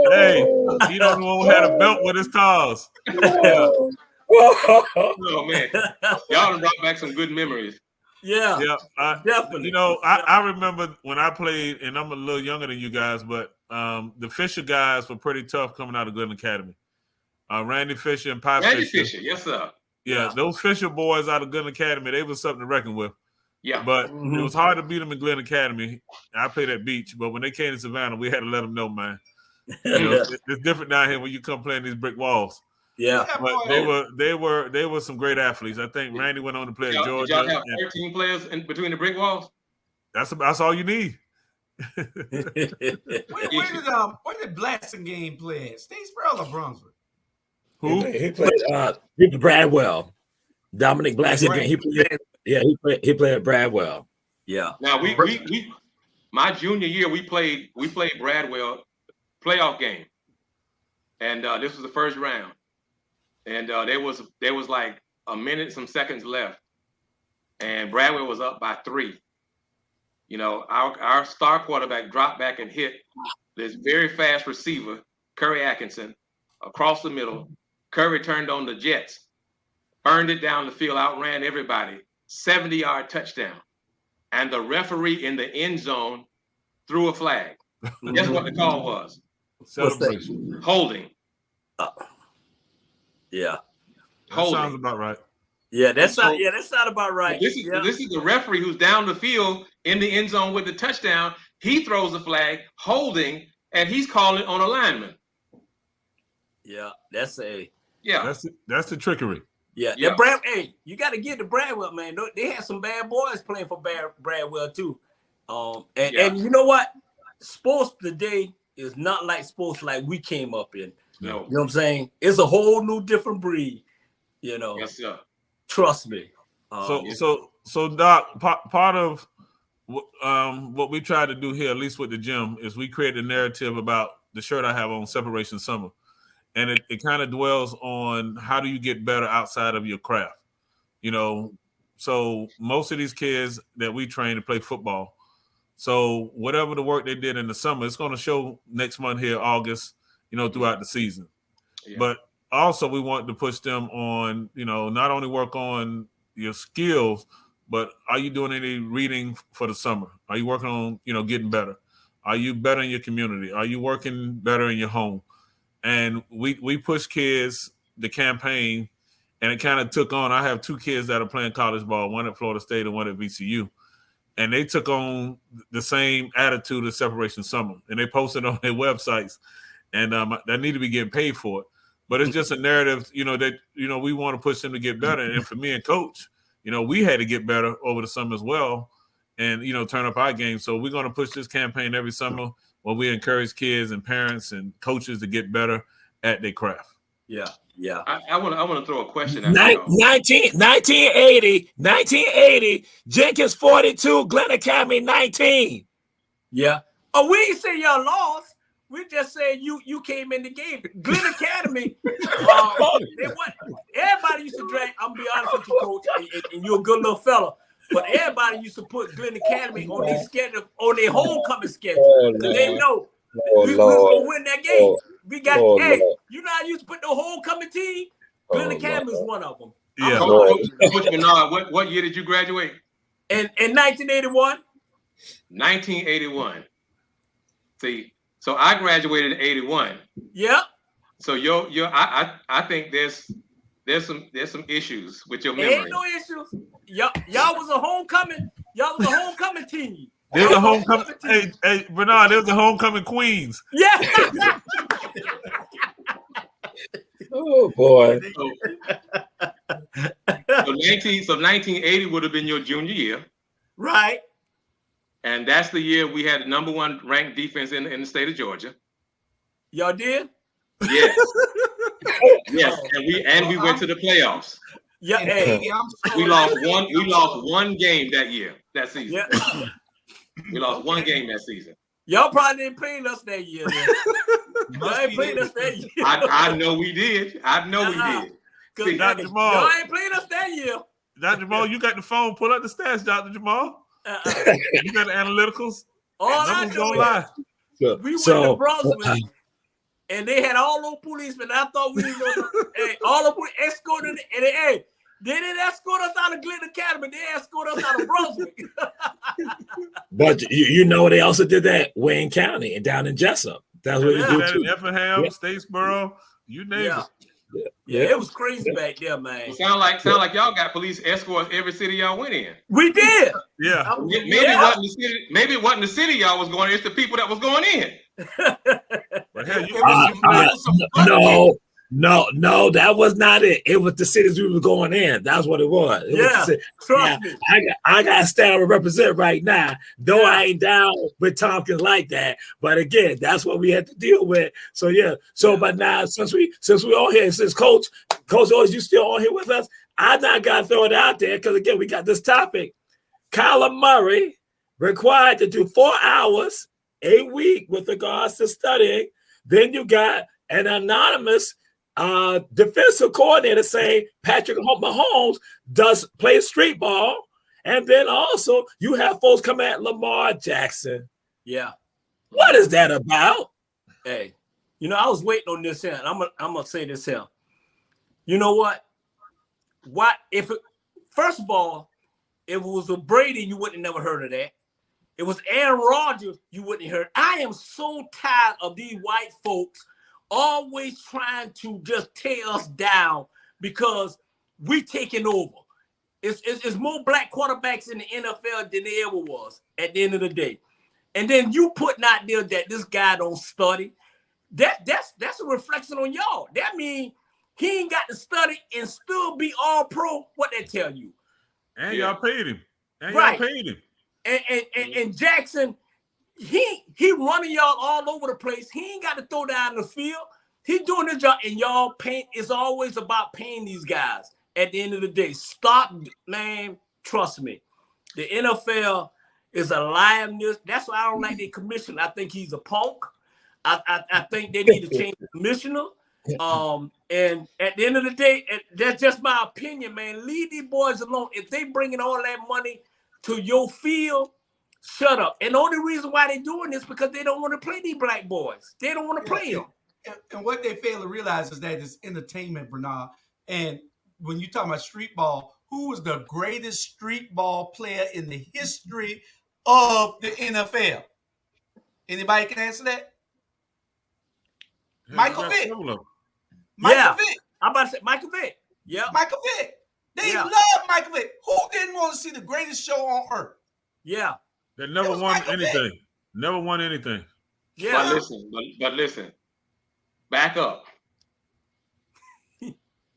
Hey, he don't know who had a belt with his towels.
Oh man, y'all done brought back some good memories.
Yeah, definitely.
You know, I remember when I played, and I'm a little younger than you guys, but the Fisher guys were pretty tough coming out of Glen Academy. Randy Fisher and Pie
Fisher, yes sir.
Yeah, those Fisher boys out of Glen Academy, they was something to reckon with.
Yeah,
but it was hard to beat them in Glen Academy. I played at Beach, but when they came to Savannah, we had to let them know, man. You know, it's different down here when you come playing these brick walls.
Yeah,
but they were some great athletes. I think Randy went on to play at Georgia.
Did y'all have 13 players in between the brick walls?
That's all you need.
Where did Blasingame play at? Statesboro or Brunswick?
Who? He played Bradwell. Dominic Blasingame. He played at Bradwell.
Yeah.
Now we my junior year we played Bradwell playoff game, and this was the first round, and there was like a minute some seconds left, and Bradwell was up by 3. You know, our star quarterback dropped back and hit this very fast receiver, Curry Atkinson, across the middle. Curry turned on the jets, burned it down the field, outran everybody, 70-yard touchdown. And the referee in the end zone threw a flag. Guess what the call was?
Celebration.
Holding.
Yeah.
That sounds about right.
Yeah, that sounds about right.
This is the referee who's down the field in the end zone with the touchdown. He throws the flag, holding, and he's calling on a lineman.
Yeah, that's the
trickery.
Yeah. Hey, you got to get the Bradwell, man. They had some bad boys playing for Bradwell too. And you know what? Sports today is not like sports like we came up in.
No.
You know what I'm saying? It's a whole new different breed. You know.
Yes, sir.
Trust me.
So Doc, part of what we try to do here, at least with the gym, is we create a narrative about the shirt I have on, Separation Summer. And it kind of dwells on how do you get better outside of your craft, you know. So most of these kids that we train to play football, so whatever the work they did in the summer, it's going to show next month here, August, you know, throughout the season. Yeah. But also we want to push them on, you know, not only work on your skills, but are you doing any reading for the summer? Are you working on, you know, getting better? Are you better in your community? Are you working better in your home? And we push kids the campaign, and it kind of took on. I have 2 kids that are playing college ball, one at Florida State and one at VCU. And they took on the same attitude of Separation Summer. And they posted on their websites, and they need to be getting paid for it. But it's just a narrative, you know, that, you know, we want to push them to get better. And for me and Coach, you know, we had to get better over the summer as well and, you know, turn up our game. So we're going to push this campaign every summer where we encourage kids and parents and coaches to get better at their craft.
Yeah, yeah.
I want to throw a question at
1980, Jenkins 42, Glen Academy 19.
Yeah. Oh, we ain't say y'all lost. We just said you came in the game. Glen Academy, everybody used to drag. I'm gonna be honest with you, Coach, and you're a good little fella. But everybody used to put Glen Academy on their schedule, on their homecoming schedule, because they know we was gonna win that game. We got you know how you used to put the homecoming team. Glen Academy is one of them.
Yeah.
Coach Bernard, what year did you graduate?
In 1981.
1981. See, so I graduated in 81.
Yeah.
So I think there's some issues with your memory.
Ain't no issues. Y'all was a homecoming. Y'all was a homecoming team.
There's a homecoming. Hey, Bernard, there's the homecoming queens.
Yeah.
Oh boy.
So 1980 would have been your junior year.
Right.
And that's the year we had the number 1 ranked defense in the state of Georgia.
Y'all did?
Yes. Yes. And we went to the playoffs.
Yeah. Hey.
We lost one game that season.
Yeah.
We lost one game that season.
Y'all probably didn't play us that year. Y'all ain't played us that year.
I know we did. We did.
Dr. Jamal.
Y'all ain't played us that year.
Dr. Jamal, you got the phone. Pull up the stats, Dr. Jamal. You got the analyticals.
All I know is we went to Brunswick. and they had all those policemen. I thought we was gonna all the police escorted, and they didn't escort us out of Glen Academy. They escorted us out of Brunswick.
But you know they also did that Wayne County and down in Jessup. That's what they do too.
Effingham, Statesboro, you name it.
Yeah, it was crazy back there, man.
Sound like y'all got police escorts every city y'all went in.
We did.
Yeah.
Maybe it wasn't the city y'all was going in, it's the people that was going in.
But hell,
no, that was not it. It was the cities we were going in. That's what it was.
Trust me.
I got to stand and represent right now, though I ain't down with Tompkins like that. But again, that's what we had to deal with. So but now since we all here, since Coach, you still on here with us? I not got to throw it out there because again, we got this topic. Kyler Murray required to do 4 hours a week with regards to studying. Then you got an anonymous defensive coordinator saying Patrick Mahomes does play street ball, and then also you have folks come at Lamar Jackson.
Yeah,
what is that about?
Hey, I was waiting on this here, and I'm gonna say this here. You know what? First of all, if it was a Brady, you wouldn't have never heard of that. It was Aaron Rodgers, you wouldn't have heard. I am so tired of these white folks always trying to just tear us down because we taking over. It's more black quarterbacks in the NFL than there ever was at the end of the day. And then you putting out there that this guy don't study. That's a reflection on y'all. That means he ain't got to study and still be all pro. What they tell you?
And y'all paid him.
Y'all paid him. And Jackson, he running y'all all over the place. He ain't got to throw down the field. He doing his job, and y'all it's always about paying these guys at the end of the day. Stop, man. Trust me. The NFL is a lioness. That's why I don't like the commissioner. I think he's a punk. I think they need to change the commissioner. And at the end of the day, that's just my opinion, man. Leave these boys alone. If they bringing all that money to your field, shut up. And the only reason why they're doing this because they don't want to play these black boys. They don't want to play them.
And what they fail to realize is that it's entertainment, Bernard. And when you talk about street ball, who was the greatest street ball player in the history of the NFL? Anybody can answer that? Michael Vick.
Michael Vick. I'm about to say Michael Vick. Yeah.
Michael Vick. They love Michael Vick. Who didn't want to see the greatest show on earth?
Yeah.
They never won anything. Vick. Never won anything.
Yeah.
But listen. Back up.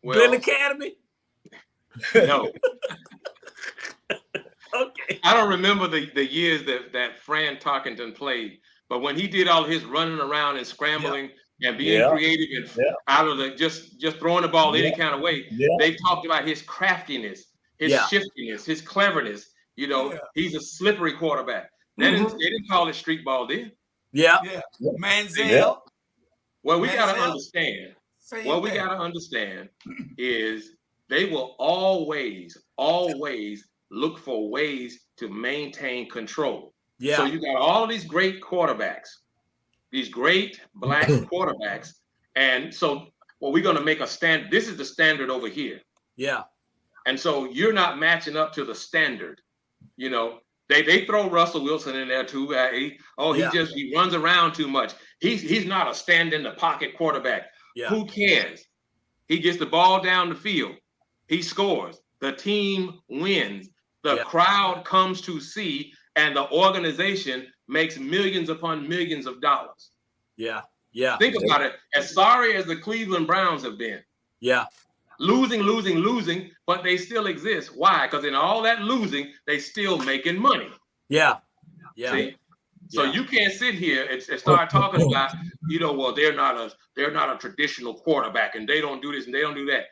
Glen Academy?
No.
Okay.
I don't remember the years that Fran Tarkenton played, but when he did all his running around and scrambling and being creative and out of the just throwing the ball any kind of way, they talked about his craftiness, his shiftiness, his cleverness. He's a slippery quarterback. They didn't call it street ball then.
Yeah.
Manziel.
Yeah.
What we got to understand, is they will always look for ways to maintain control.
Yeah.
So you got all these great quarterbacks, these great black quarterbacks. And so we're going to make a stand. This is the standard over here.
Yeah.
And so you're not matching up to the standard. They throw Russell Wilson in there too. He runs around too much. He's not a stand in the pocket quarterback.
Yeah.
Who cares? He gets the ball down the field. He scores. The team wins. The crowd comes to see, and the organization makes millions upon millions of dollars.
Yeah. Yeah.
Think about it. As sorry as the Cleveland Browns have been.
Yeah.
Losing, but they still exist. Why? Because in all that losing, they still making money.
Yeah. Yeah.
See? So you can't sit here and start talking about, they're not a traditional quarterback and they don't do this and they don't do that.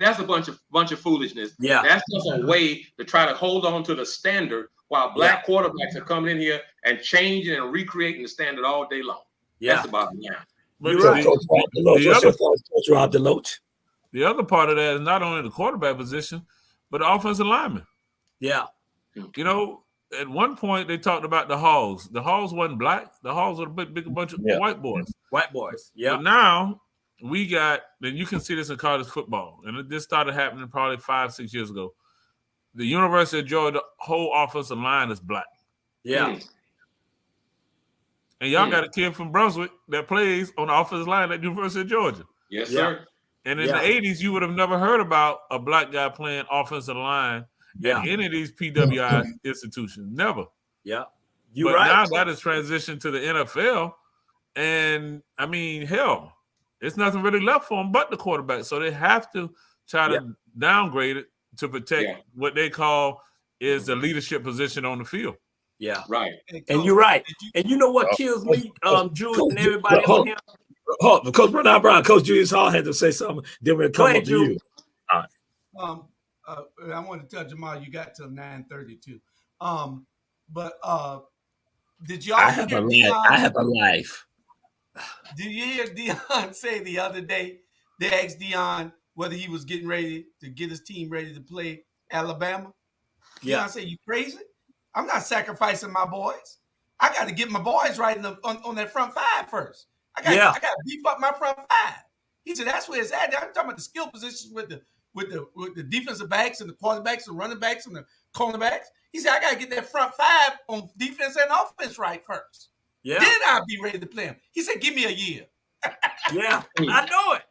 That's a bunch of foolishness.
Yeah.
That's just a way to try to hold on to the standard while black quarterbacks are coming in here and changing and recreating the standard all day long.
Yeah.
That's about it now.
But
Rob DeLoach.
The other part of that is not only the quarterback position, but the offensive lineman.
Yeah.
at one point they talked about the Hogs. The Hogs wasn't black. The Hogs were a big bunch of white boys.
White boys, yeah.
But now we got, and you can see this in college football, and this started happening probably 5-6 years ago. The University of Georgia whole offensive line is black.
Yeah.
And y'all got a kid from Brunswick that plays on the offensive line at University of Georgia.
Yes, sir.
And in the 80s, you would have never heard about a black guy playing offensive line at any of these PWI institutions. Never.
Yeah.
But now that has transitioned to the NFL. And, I mean, hell, there's nothing really left for them but the quarterback. So they have to try to downgrade it to protect what they call is the leadership position on the field.
Yeah.
Right.
And you're right. And you know what kills me, Jules, and everybody on here?
Coach Bernard Brown, Coach Julius Hall had to say something. Then we'll come up to you. All right.
I want to tell Jamal you got till 9:32. But did y'all?
I have a life.
Did you hear Deion say the other day? They asked Deion whether he was getting ready to get his team ready to play Alabama. Deion said, "You crazy? I'm not sacrificing my boys. I got to get my boys right on that front five first. I got to beef up my front five." He said, "That's where it's at. I'm talking about the skill positions with the defensive backs and the quarterbacks, the running backs and the cornerbacks." He said, "I got to get that front five on defense and offense right first.
Yeah.
Then I'll be ready to play them." He said, "Give me a year."
Yeah, I know it.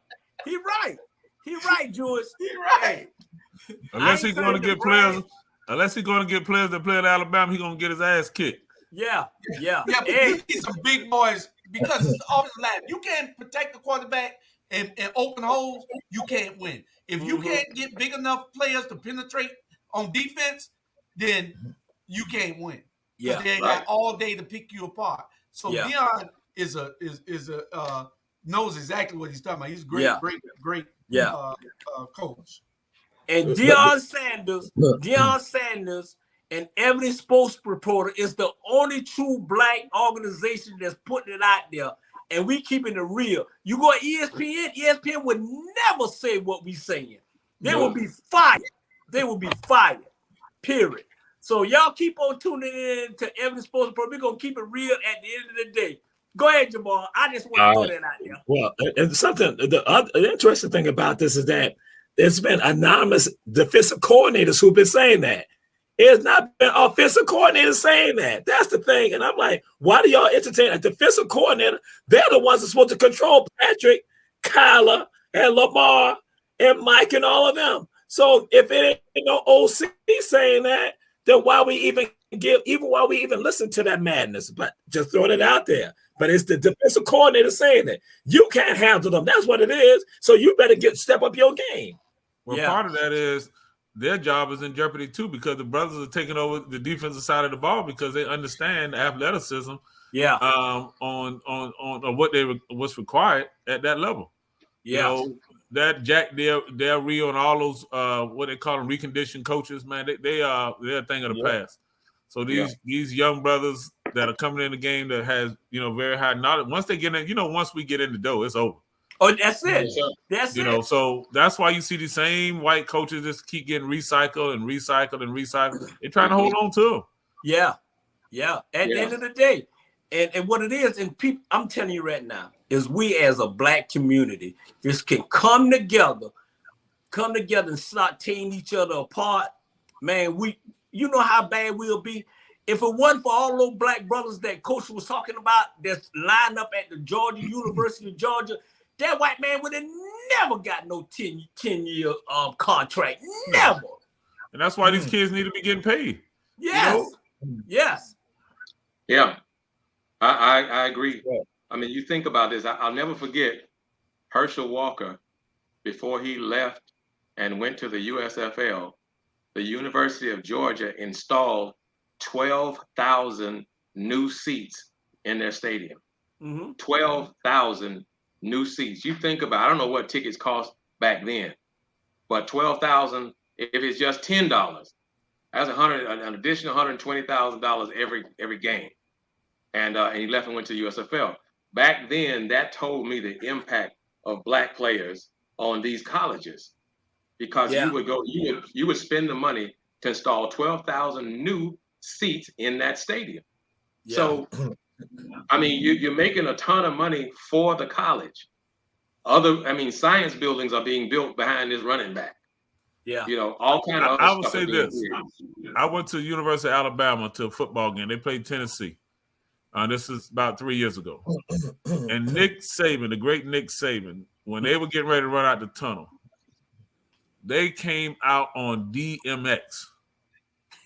He right. He right, Jules.
He right.
Unless he's going to get players that play at Alabama, he's going to get his ass kicked.
Yeah.
But you need some big boys because it's the offensive line. You can't protect the quarterback and open holes, you can't win. If you can't get big enough players to penetrate on defense, then you can't win.
Yeah,
they got all day to pick you apart. So Deion is knows exactly what he's talking about. He's great coach.
And Deion Sanders and Ebony Sports Reporter is the only true black organization that's putting it out there. And we keeping it real. You go to ESPN would never say what we saying. They will be fired. They will be fired. Period. So y'all keep on tuning in to Ebony Sports Report. We're gonna keep it real at the end of the day. Go ahead, Jamal. I just want to throw that out there.
Well, and the interesting thing about this is that there's been anonymous defensive coordinators who've been saying that. It's not been offensive coordinators saying that. That's the thing. And I'm like, why do y'all entertain a defensive coordinator? They're the ones that's supposed to control Patrick, Kyler, and Lamar, and Mike, and all of them. So if it ain't no OC saying that, then why we even listen to that madness? But just throwing it out there. But it's the defensive coordinator saying that. You can't handle them. That's what it is. So you better step up your game.
Well, part of that is their job is in jeopardy too, because the brothers are taking over the defensive side of the ball because they understand athleticism.
Yeah.
On what's required at that level.
Yeah.
You know, that Jack Del Rio and all those what they call them reconditioned coaches, man, they're a thing of the past. So these young brothers that are coming in the game that has very high knowledge. Once they get in, once we get in the door, it's over.
Oh, that's it. That's it.
So that's why you see the same white coaches just keep getting recycled and recycled and recycled. They're trying to hold on to them.
Yeah. At the end of the day, and what it is, and people, I'm telling you right now, is we as a black community just can come together and start tearing each other apart. Man, you know how bad we'll be if it wasn't for all those black brothers that Coach was talking about that's lined up at the University of Georgia. That white man would have never got no 10-year contract. Never.
And that's why these kids need to be getting paid.
Yes. Yes.
Yeah. I agree. Yeah. I mean, you think about this. I'll never forget Herschel Walker, before he left and went to the USFL, the University of Georgia installed 12,000 new seats in their stadium. 12,000 new seats. You think about, I don't know what tickets cost back then, but 12,000, if it's just $10, that's an additional $120,000 every game. And he left and went to USFL. Back then, that told me the impact of black players on these colleges, because you would spend the money to install 12,000 new seats in that stadium.
Yeah.
So, I mean, you're making a ton of money for the college. Science buildings are being built behind this running back.
Yeah.
You know, all kind of
I
other
would
stuff.
say this. I went to the University of Alabama to a football game. They played Tennessee. This is about 3 years ago. And Nick Saban, the great Nick Saban, when they were getting ready to run out the tunnel, they came out on DMX.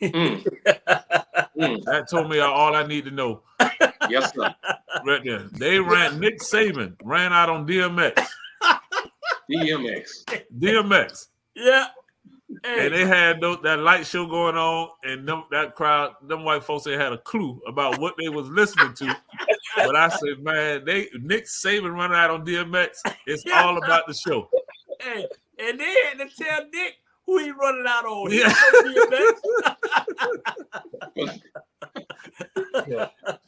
That told me all I need to know.
Yes, sir.
Right there. Nick Saban ran out on DMX. DMX.
Yeah. Hey.
And they had that light show going on, and that crowd, them white folks, they had a clue about what they was listening to. But I said, man, Nick Saban running out on DMX. It's all about the show.
Hey, and they had to tell Nick who he running out on.
Yeah.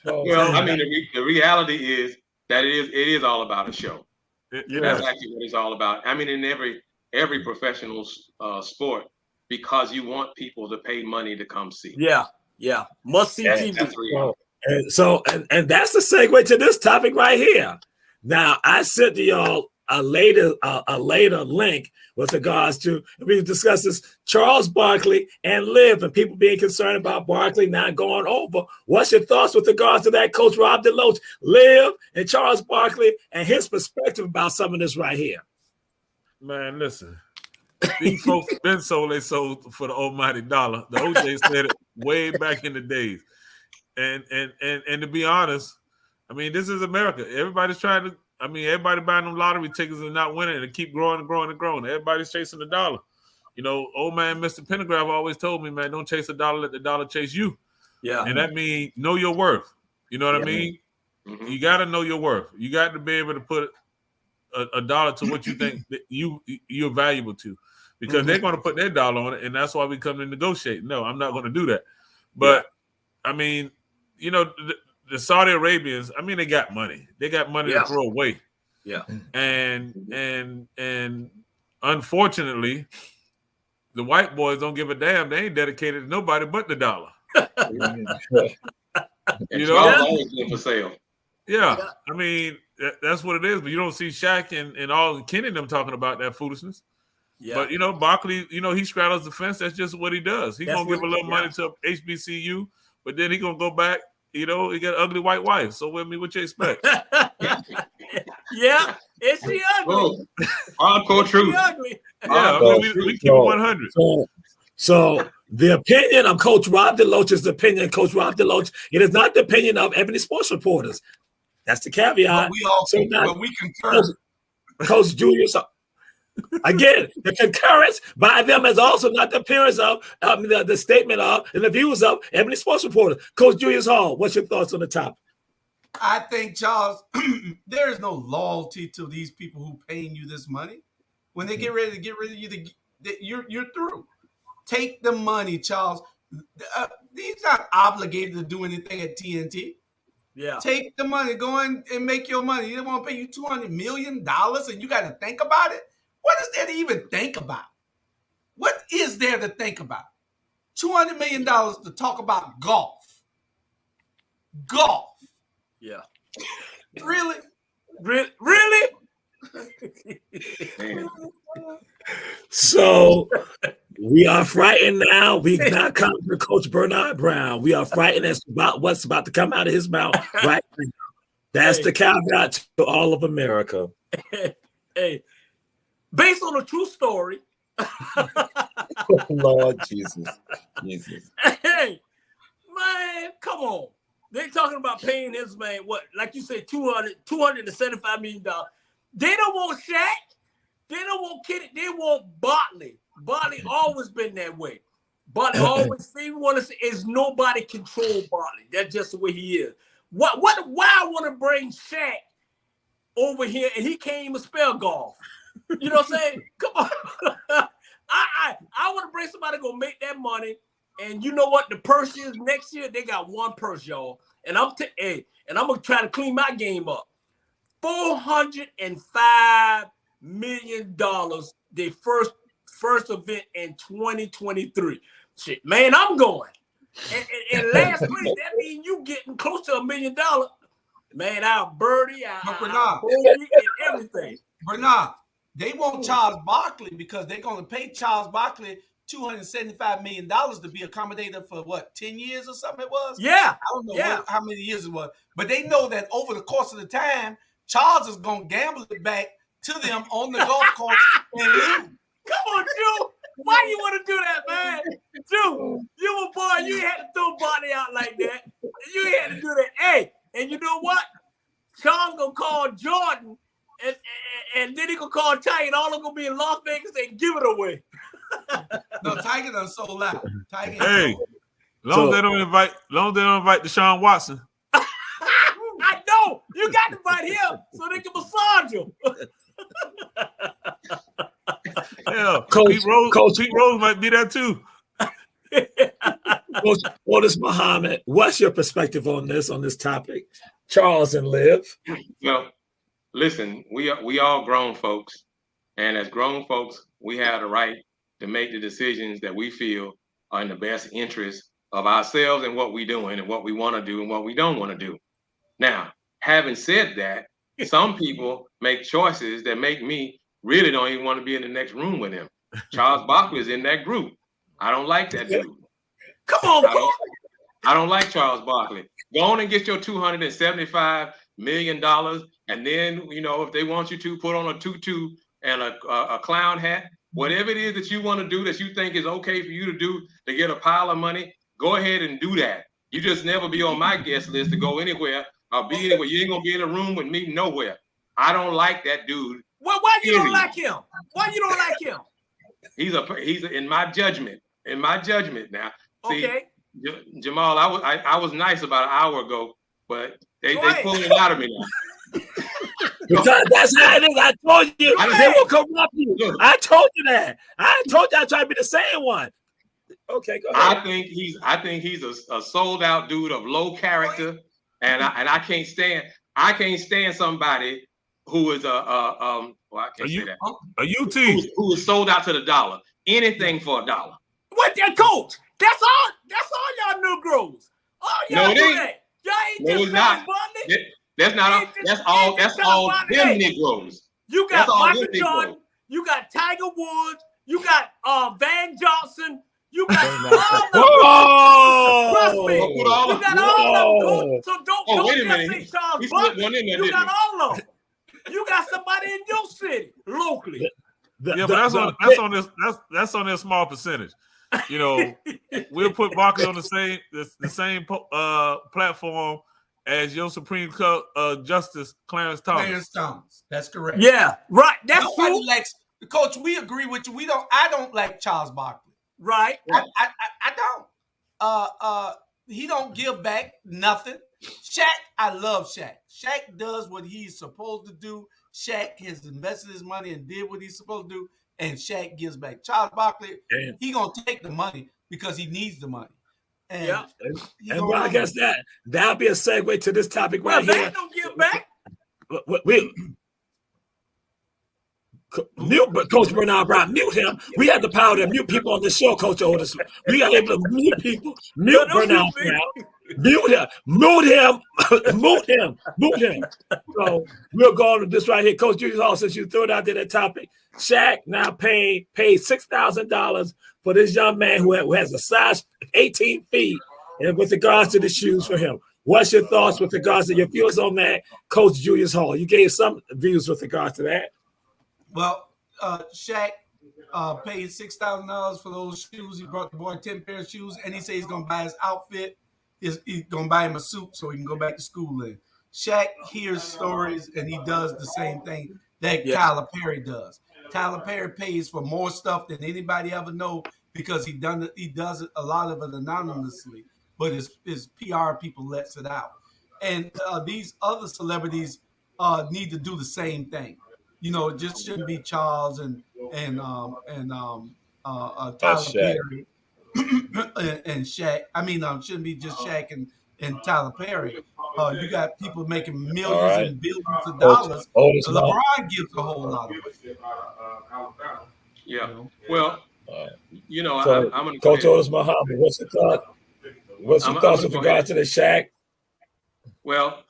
Well, I mean, the reality is that it is all about a show. That's actually what it's all about. I mean, in every professional sport, because you want people to pay money to come see.
Yeah. Must see TV.
That's real.
And that's the segue to this topic right here. Now, I sent to y'all a later link with regards to, we discussed this, Charles Barkley and Liv, and people being concerned about Barkley not going over. What's your thoughts with regards to that, Coach Rob DeLoach, Liv and Charles Barkley, and his perspective about some of this right here?
Man, listen. These folks been sold they sold for the almighty dollar. The OJ said it way back in the days. And to be honest, I mean, this is America. Everybody's trying to, everybody buying them lottery tickets and not winning, and keep growing and growing and growing. Everybody's chasing the dollar. You know, old man Mr. Pendergraft always told me, man, don't chase the dollar, let the dollar chase you.
Yeah.
And that means know your worth. You know what I mean? Mm-hmm. You got to know your worth. You got to be able to put a dollar to what you think that you're valuable to, because they're going to put their dollar on it, and that's why we come to negotiate. No, I'm not going to do that. But I mean, you know, the Saudi Arabians, I mean, they got money. They got money to throw away.
Yeah.
And unfortunately, the white boys don't give a damn. They ain't dedicated to nobody but the dollar.
You know, always been for sale.
Yeah. I mean, that's what it is. But you don't see Shaq and all Kenny and them talking about that foolishness. Yeah. But, you know, Barkley, you know, he straddles the fence. That's just what he does. He's going to give a little money to HBCU, but then he's going to go back. You know, he got an ugly white wife. So with me, what you expect?
Yeah, is she ugly?
Hardcore truth.
Ugly.
Yeah, we keep it 100.
So the opinion of Coach Rob DeLoach is the opinion of Coach Rob DeLoach. It is not the opinion of Ebony Sports Reporters. That's the caveat.
But we concur.
Coach Julius. Again, the concurrence by them is also not the appearance of the statement of and the views of Ebony Sports Reporter. Coach Julius Hall, what's your thoughts on the topic?
I think, Charles, there is no loyalty to these people who paying you this money. When they get ready to get rid of you, you're through. Take the money, Charles. He's not obligated to do anything at TNT.
Yeah.
Take the money, go in and make your money. They want to pay you $200 million and you got to think about it. What is there to even think about? What is there to think about? $200 million to talk about golf. Golf.
Yeah.
Really?
Really?
So we are frightened now. We now come to Coach Bernard Brown. We are frightened as about what's about to come out of his mouth right now. That's the caveat to all of America.
Hey. Based on a true story.
Lord Jesus.
Hey, man, come on. They talking about paying his man, what, like you said, $275 million. They don't want Shaq. They don't want Kenny. They want Barkley. Barkley always been that way. Barkley always is nobody control Barkley. That's just the way he is. Why I want to bring Shaq over here and he can't even spell golf? You know what I'm saying? Come on. I want to bring somebody to go make that money. And you know what the purse is next year? They got one purse, y'all. And I'm gonna try to clean my game up. $405 million. Their first event in 2023. Shit, man, I'm going. And last place, that means you getting close to $1 million. Man, I'll Birdie, I'll Bogey, and everything.
Bernard, they want Charles Barkley because they're going to pay Charles Barkley $275 million to be accommodator for what, 10 years or something it was?
Yeah.
I don't know how many years it was. But they know that over the course of the time, Charles is going to gamble it back to them on the golf course and lose.
Come on, Drew. Why you want to do that, man? Drew, you a boy. You had to throw Barney out like that. You had to do that. Hey, and you know what? Charles going to call Jordan, and then he going to call Tiger, and all of them going to be in Las Vegas and give it away.
No, Tiger done sold out. Tiger
hey, long as they don't invite Deshaun Watson.
I know. You got to invite him so they can massage him.
Yeah, Pete Rose might be there too.
Coach Otis Muhammad, what's your perspective on this topic? Charles and Liv.
Well, listen, we all grown folks, and as grown folks, we have the right to make the decisions that we feel are in the best interest of ourselves and what we're doing and what we want to do and what we don't want to do. Now, having said that, some people make choices that make me really don't even want to be in the next room with him. Charles Barkley is in that group. I don't like that dude.
Come on,
I don't like Charles Barkley. Go on and get your $275 million, and then, if they want you to, put on a tutu and a clown hat. Whatever it is that you want to do that you think is okay for you to do to get a pile of money, go ahead and do that. You just never be on my guest list to go anywhere or be anywhere. You ain't going to be in a room with me nowhere. I don't like that dude.
Well, why you don't like him? Why you don't like him?
He's in my judgment. In my judgment now. See,
okay.
Jamal, I was nice about an hour ago, but they pulling it out of me now.
Because that's how it is. I told you they will corrupt you. I told you that. I told you I tried to be the same one. Okay, go ahead.
I think he's a sold out dude of low character, and I can't stand somebody who is I can't say that.
A UT
who is sold out to the dollar. Anything for $1.
What that coach? That's all y'all Negroes. All y'all do that. Y'all ain't just
not. That's all them Negroes.
You got Michael Jordan, you got Tiger Woods, you got Van Johnson, you got all of them. Trust me. You got all of them. So don't just say Charles Barkley. You got all of them. You got somebody in your city locally.
But that's on their small percentage. We'll put Barkley on the same platform as your Supreme Court Justice Clarence Thomas.
Clarence Thomas. That's correct.
Yeah, right. That's
nobody
true.
likes Coach. We agree with you. I don't like Charles Barkley.
Right.
I don't. He don't give back nothing. Shaq, I love Shaq. Shaq does what he's supposed to do. Shaq has invested his money and did what he's supposed to do, and Shaq gives back. Charles Barkley, he gonna take the money because he needs the money. And
well, I guess that'll be a segue to this topic right here.
Don't give back.
Mute Coach Bernard Brown, mute him. We have the power to mute people on this show, Coach Otis. We are able to mute people. Mute Bernard Brown. Mute him. Mute him. So we'll go on to this right here. Coach Julius Hall, since you threw it out there, that topic. Shaq now paid $6,000 for this young man who has a size 18 feet and with regards to the shoes for him. What's your thoughts with regards to your views on that, Coach Julius Hall? You gave some views with regards to that.
Well, Shaq paid $6,000 for those shoes. He brought the boy 10 pair of shoes, and he said he's going to buy his outfit. He's going to buy him a suit so he can go back to school in. Shaq hears stories, and he does the same thing that Tyler Perry does. Tyler Perry pays for more stuff than anybody ever know because he does a lot of it anonymously, but his PR people lets it out. And these other celebrities need to do the same thing. It just shouldn't be Charles and Tyler Perry and Shaq. I mean, shouldn't be just Shaq and Tyler Perry. You got people making millions and billions of dollars. LeBron gives a whole lot of it.
Yeah. Well,
I'm going to Coach Otis Muhammad, what's your thought? What's your thoughts with regard to the Shaq?
Well,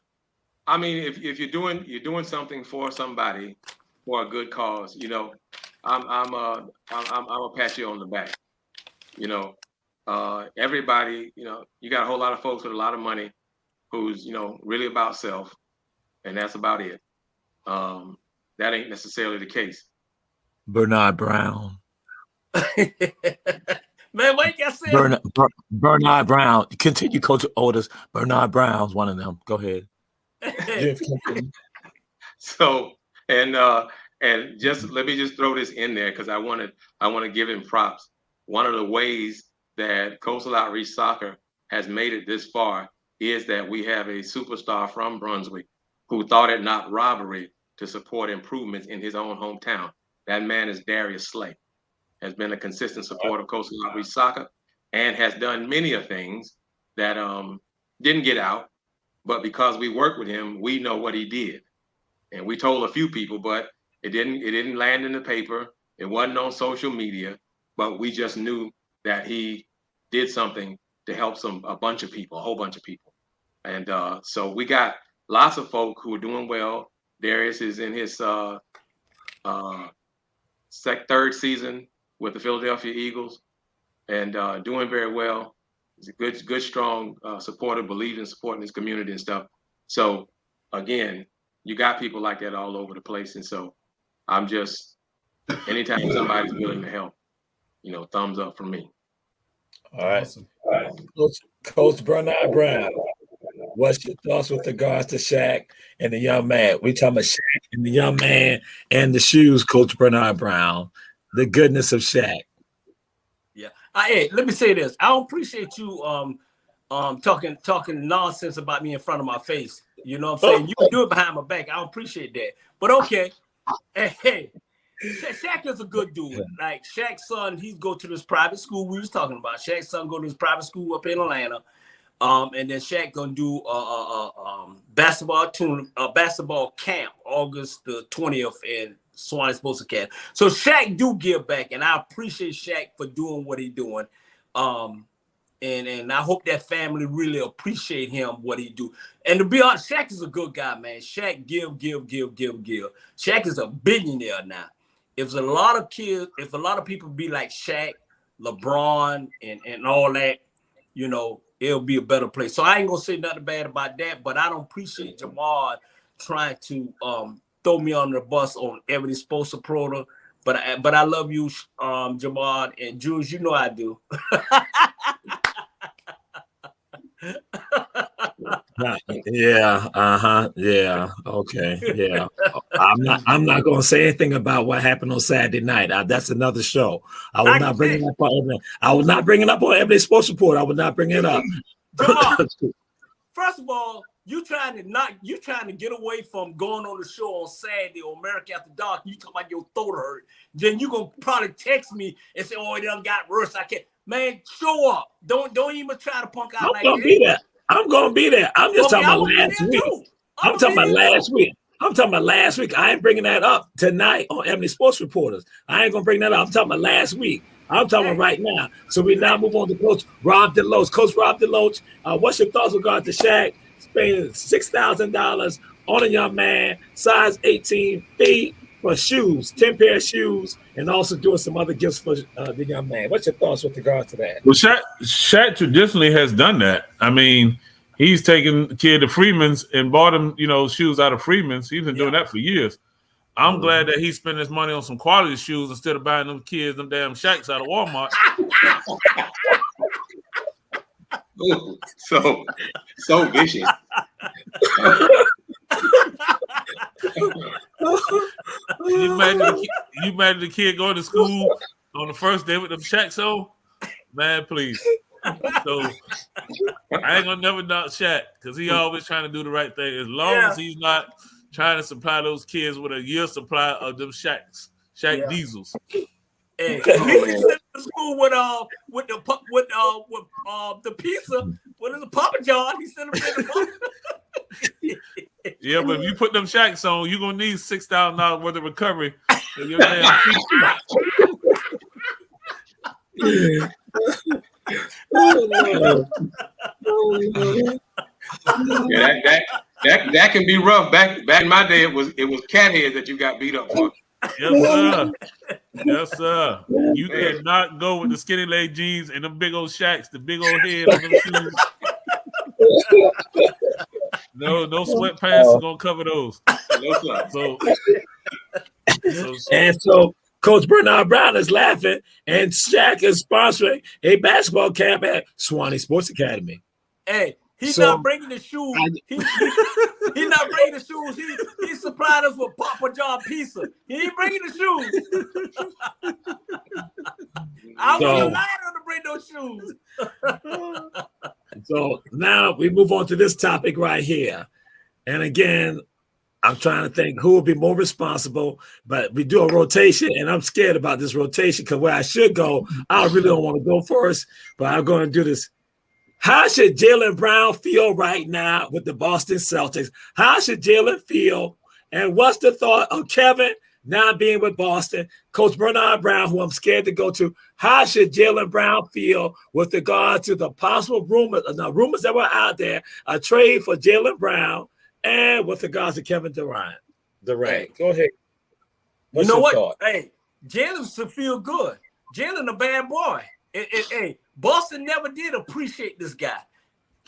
I mean, if you're doing something for somebody for a good cause, you know, I'm gonna pat you on the back. You know, everybody, you know, you got a whole lot of folks with a lot of money who's, you know, really about self, and that's about it. That ain't necessarily the case.
Bernard Brown.
Man, what you said?
Bernard Brown. Continue, Coach Otis. Bernard Brown's one of them. Go ahead.
So, and just let me just throw this in there because I want to give him props. One of the ways that Coastal Outreach Soccer has made it this far is that we have a superstar from Brunswick who thought it not robbery to support improvements in his own hometown. That man is Darius Slay, has been a consistent supporter of Coastal Outreach Soccer and has done many of things that didn't get out, but because we worked with him, we know what he did. And we told a few people, but it didn't land in the paper. It wasn't on social media, but we just knew that he did something to help a bunch of people, a whole bunch of people. And so we got lots of folk who are doing well. Darius is in his third season with the Philadelphia Eagles and doing very well. He's a good, strong supporter, believes in supporting his community and stuff. So again, you got people like that all over the place. And so I'm just, anytime somebody's willing to help, you know, thumbs up for me.
All right. Awesome. All right. Coach Bernard Brown, what's your thoughts with regards to Shaq and the young man? We talking about Shaq and the young man and the shoes, Coach Bernard Brown, the goodness of Shaq.
Yeah. Hey, let me say this. I don't appreciate you talking nonsense about me in front of my face. You know what I'm saying? You can do it behind my back. I don't appreciate that. But okay. Hey, Shaq is a good dude. Like Shaq's son, he's go to this private school we was talking about. Shaq's son go to this private school up in Atlanta. And then Shaq gonna do basketball camp August the 20th in Swanee Sports Academy. So Shaq do give back, and I appreciate Shaq for doing what he's doing. And I hope that family really appreciate him, what he do. And to be honest, Shaq is a good guy, man. Shaq give. Shaq is a billionaire now. If a lot of people be like Shaq, LeBron, and all that, you know, it'll be a better place. So I ain't gonna say nothing bad about that, but I don't appreciate Jamal trying to throw me on the bus on Ebony Sports Supporter. But I love you, Jamal, and Jules, you know I do.
Yeah, yeah, okay, yeah. I'm not gonna say anything about what happened on Saturday night. That's another show. I will not bring it up on Ebony. I will not bring it up on Ebony Sports Report. I will not bring it up.
Jamal, first of all, you trying to get away from going on the show on Saturday or America After Dark. You talking about your throat hurt. Then you gonna probably text me and say, "Oh, it done got worse." I can't. Man, show up. Don't even try to punk out like that.
I'm gonna be there. I'm just talking about last week. I'm talking about last week. I ain't bringing that up tonight on Ebony Sports Reporters. I ain't gonna bring that up. I'm talking about last week. I'm talking about right now. So we now move on to Coach Rob DeLoach. Coach Rob DeLoach, what's your thoughts with regard to Shaq spending $6,000 on a young man, size 18 feet, for shoes, 10 pair of shoes, and also doing some other gifts for the young man? What's your thoughts with regard to that?
Well, Shaq traditionally has done that. I mean, he's taken the kid to Freeman's and bought him, you know, shoes out of Freeman's. He's been doing that for years. I'm glad that he spent his money on some quality shoes instead of buying them kids them damn Shaqs out of Walmart.
Ooh, so vicious.
You imagine the kid going to school on the first day with them Shaqs on? Man, please. So I ain't gonna never knock Shaq because he always trying to do the right thing. As long as he's not trying to supply those kids with a year supply of them Shaq diesels.
Hey, he sent to school with the pizza. What is a Papa John? He sent him to the
Yeah, but if you put them Shaqs on, you're gonna need $6,000 worth of recovery. For your damn
Yeah, that can be rough. Back in my day, it was cat head that you got beat up for.
Yes, sir. Yes, sir. You cannot go with the skinny leg jeans and the big old shacks, the big old head on them shoes. No sweatpants are gonna cover those. So
and so Coach Bernard Brown is laughing, and Shaq is sponsoring a basketball camp at Swanee Sports Academy.
Hey, he's not bringing the shoes. He's not bringing the shoes. He supplied us with Papa John pizza. He ain't bringing the shoes. I wouldn't allow him to bring those shoes.
So now we move on to this topic right here. And again, I'm trying to think who will be more responsible, but we do a rotation, and I'm scared about this rotation because where I should go, I really don't want to go first, but I'm going to do this. How should Jaylen Brown feel right now with the Boston Celtics? How should Jaylen feel? And what's the thought of Kevin now being with Boston? Coach Bernard Brown, who I'm scared to go to, how should Jaylen Brown feel with regard to the possible rumors that were out there, a trade for Jaylen Brown, and with regards to Kevin Durant?
Hey,
go ahead.
What's you know what? Thought? Hey, Jaylen should feel good. Jaylen a bad boy. Hey, Boston never did appreciate this guy.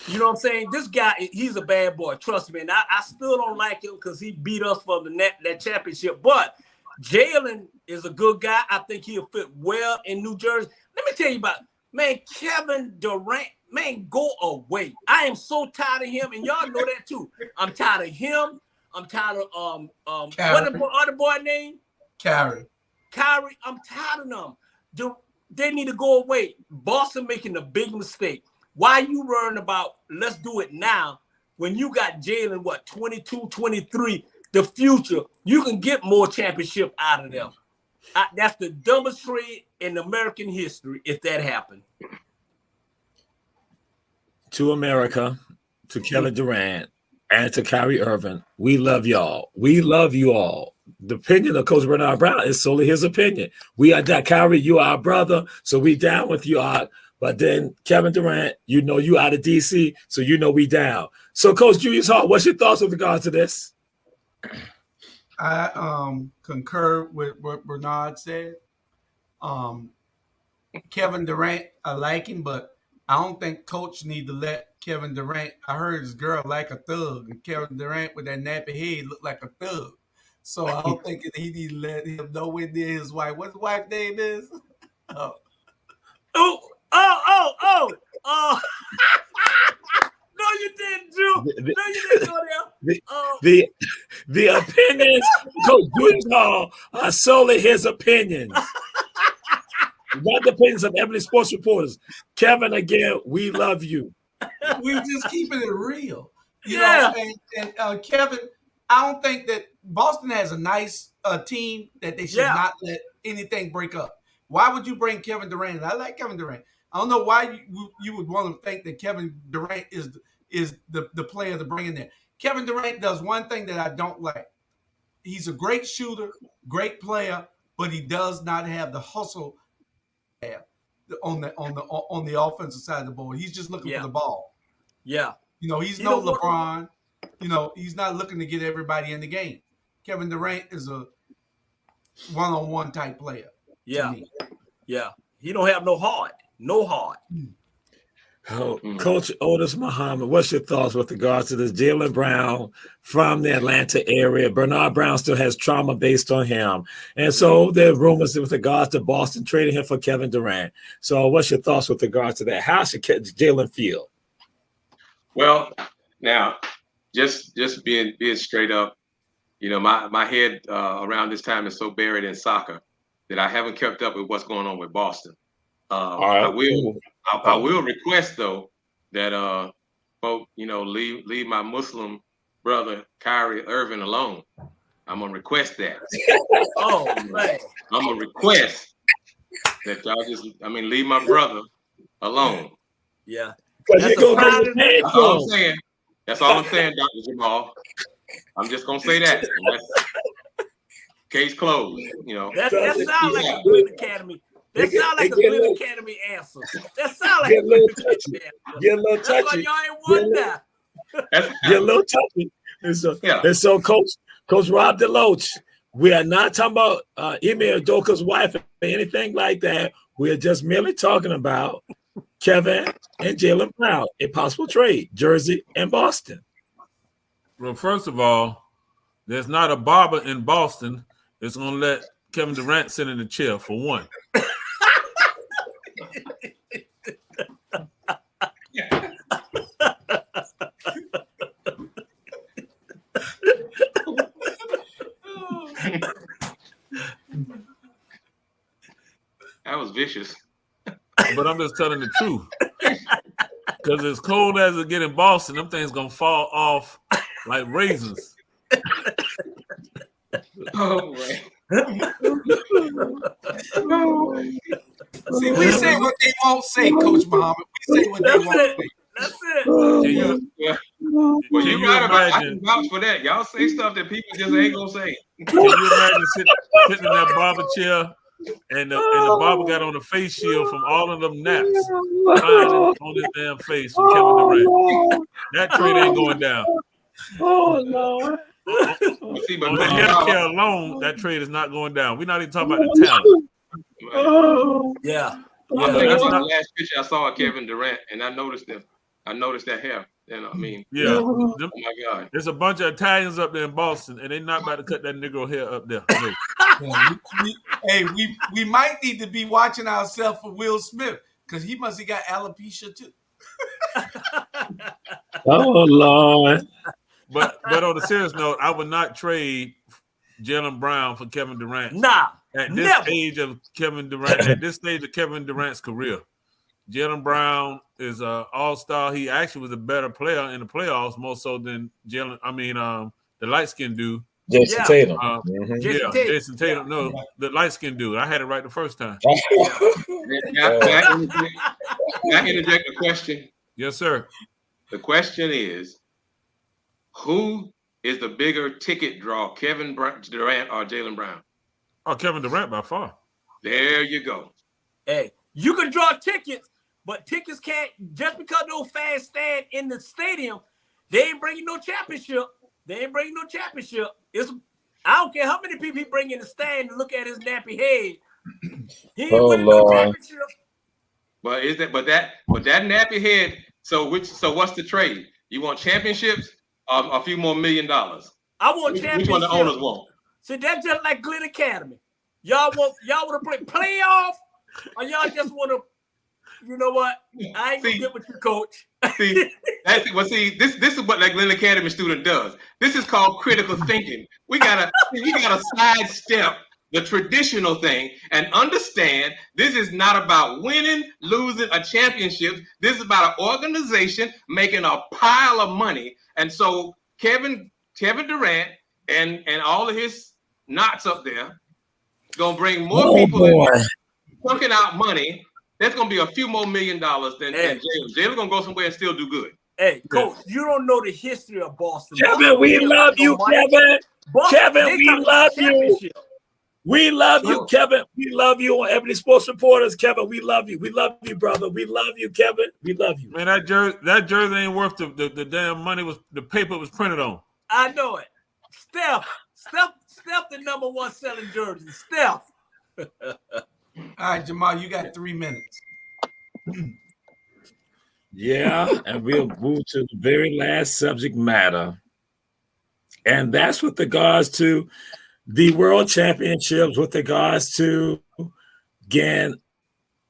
You know what I'm saying? This guy, he's a bad boy. Trust me. And I still don't like him because he beat us for that championship. But Jaylen is a good guy. I think he'll fit well in New Jersey. Let me tell you about, man, Kevin Durant, man, go away. I am so tired of him, and y'all know that too. I'm tired of him. I'm tired of what the other boy name?
Kyrie.
I'm tired of them. They need to go away. Boston making a big mistake. Why you worrying about let's do it now when you got Jaylen, 22, 23, the future? You can get more championship out of them. That's the dumbest trade in American history if that happened.
To America, to Kevin Durant, and to Kyrie Irving, we love y'all. We love you all. The opinion of Coach Bernard Brown is solely his opinion. We are that Kyrie, you are our brother, so we down with you. But then Kevin Durant, you know you out of DC, so you know we down. So Coach Julius Hart, what's your thoughts with regard to this?
I concur with what Bernard said. Kevin Durant, I like him, but I don't think Coach need to let Kevin Durant. I heard his girl like a thug, and Kevin Durant with that nappy head looked like a thug. So I don't think he need to let him nowhere near his wife. What his wife's name is?
Oh. No, you didn't, Drew. No, you didn't go there.
The opinions, Coach Julius Hall, are solely his opinions. Not the opinions of Ebony Sports Reporters. Kevin, again, we love you.
We just keeping it real. You know, and Kevin, I don't think that Boston has a nice team that they should not let anything break up. Why would you bring Kevin Durant? I like Kevin Durant. I don't know why you would want to think that Kevin Durant is the player to bring in there. Kevin Durant does one thing that I don't like. He's a great shooter, great player, but he does not have the hustle on the offensive side of the ball. He's just looking for the ball.
Yeah.
You know, he's no LeBron. You know, he's not looking to get everybody in the game. Kevin Durant is a one-on-one type player.
Yeah. Yeah. He don't have no heart. No heart.
Oh, Coach Otis Muhammad, what's your thoughts with regards to this Jaylen Brown from the Atlanta area? Bernard Brown still has trauma based on him. And so there are rumors with regards to Boston trading him for Kevin Durant. So what's your thoughts with regards to that? How should Jaylen feel?
Well, now, just being straight up, you know, my head around this time is so buried in soccer that I haven't kept up with what's going on with Boston. I will request though that folk, you know, leave my Muslim brother Kyrie Irving alone. I'm gonna request that.
Man.
I'm gonna request that y'all leave my brother alone.
Yeah.
That's all I'm saying. That's all I'm saying, Dr. Jamal. I'm just gonna say that. Case closed. You know.
That sounds like a good academy. That sound like a Glen Academy answer. That sound like a
little touchy. Get a little touchy.
That's why y'all ain't won now.
Get a little touchy. And so Coach Rob DeLoach, we are not talking about Email Joker's wife or anything like that. We are just merely talking about Kevin and Jaylen Brown, a possible trade, Jersey and Boston.
Well, first of all, there's not a barber in Boston that's going to let Kevin Durant sit in the chair, for one.
That was vicious.
But I'm just telling the truth. Because as cold as it get in Boston, them things going to fall off like raisins.
Oh, boy.
See, we say what they won't say, Coach Muhammad. We say what they won't say.
That's it.
Well, you're right about it. I can vouch for that. Y'all say stuff that people just ain't gonna say.
Can you imagine sitting in that barber chair and the barber got on a face shield from all of them naps on his damn face from Kevin Durant? That trade ain't going down.
Oh, Lord.
On the healthcare alone, that trade is not going down. We're not even talking about the talent.
Yeah.
I think that's the last picture I saw of Kevin Durant, and I noticed that hair. You know, I mean,
yeah.
Oh my God.
There's a bunch of Italians up there in Boston, and they're not about to cut that Negro hair up there. No.
we might need to be watching ourselves for Will Smith because he must have got alopecia too.
Oh, Lord.
But on a serious note, I would not trade Jaylen Brown for Kevin Durant.
Nah.
At this stage of Kevin Durant's career. Jaylen Brown is an all-star. He actually was a better player in the playoffs, more so than the light-skinned dude.
Jason Tatum.
Jason Tatum. No, the light-skinned dude. I had it right the first time.
Can I interject a question?
Yes, sir.
The question is, who is the bigger ticket draw, Kevin Durant or Jaylen Brown?
Oh, Kevin Durant by far.
There you go.
Hey, you can draw tickets, but tickets can't, just because those fans stand in the stadium, they ain't bringing no championship. I don't care how many people he bring in the stand to look at his nappy head. He ain't winning no championship.
But that nappy head. So what's the trade? You want championships or a few more $1 million?
I want championships.
Which one the owners want?
See, that's just like Glen Academy. Y'all want to play playoff, or y'all just want to, you know what? I ain't gonna get with you, coach.
this is what that Glen Academy student does. This is called critical thinking. We gotta sidestep the traditional thing and understand this is not about winning, losing a championship. This is about an organization making a pile of money. And so Kevin Durant and all of his knots up there gonna bring more people working out money. That's gonna be a few more $1 million than Jaylen. Jaylen gonna go somewhere and still do good.
Hey, coach, you don't know the history of Boston.
Kevin, we love you, Kevin. Kevin, we love you. We love you, Kevin. We love you on Ebony Sports Reporters. Kevin, we love you. We love you, brother. We love you, Kevin. We love you.
Man, that jersey ain't worth the damn money the paper was printed on.
I know it. Steph, the number one selling jersey. Steph.
All right, Jamal, you got 3 minutes.
Yeah, and we'll move to the very last subject matter. And that's with regards to the World Championships, with regards to, again,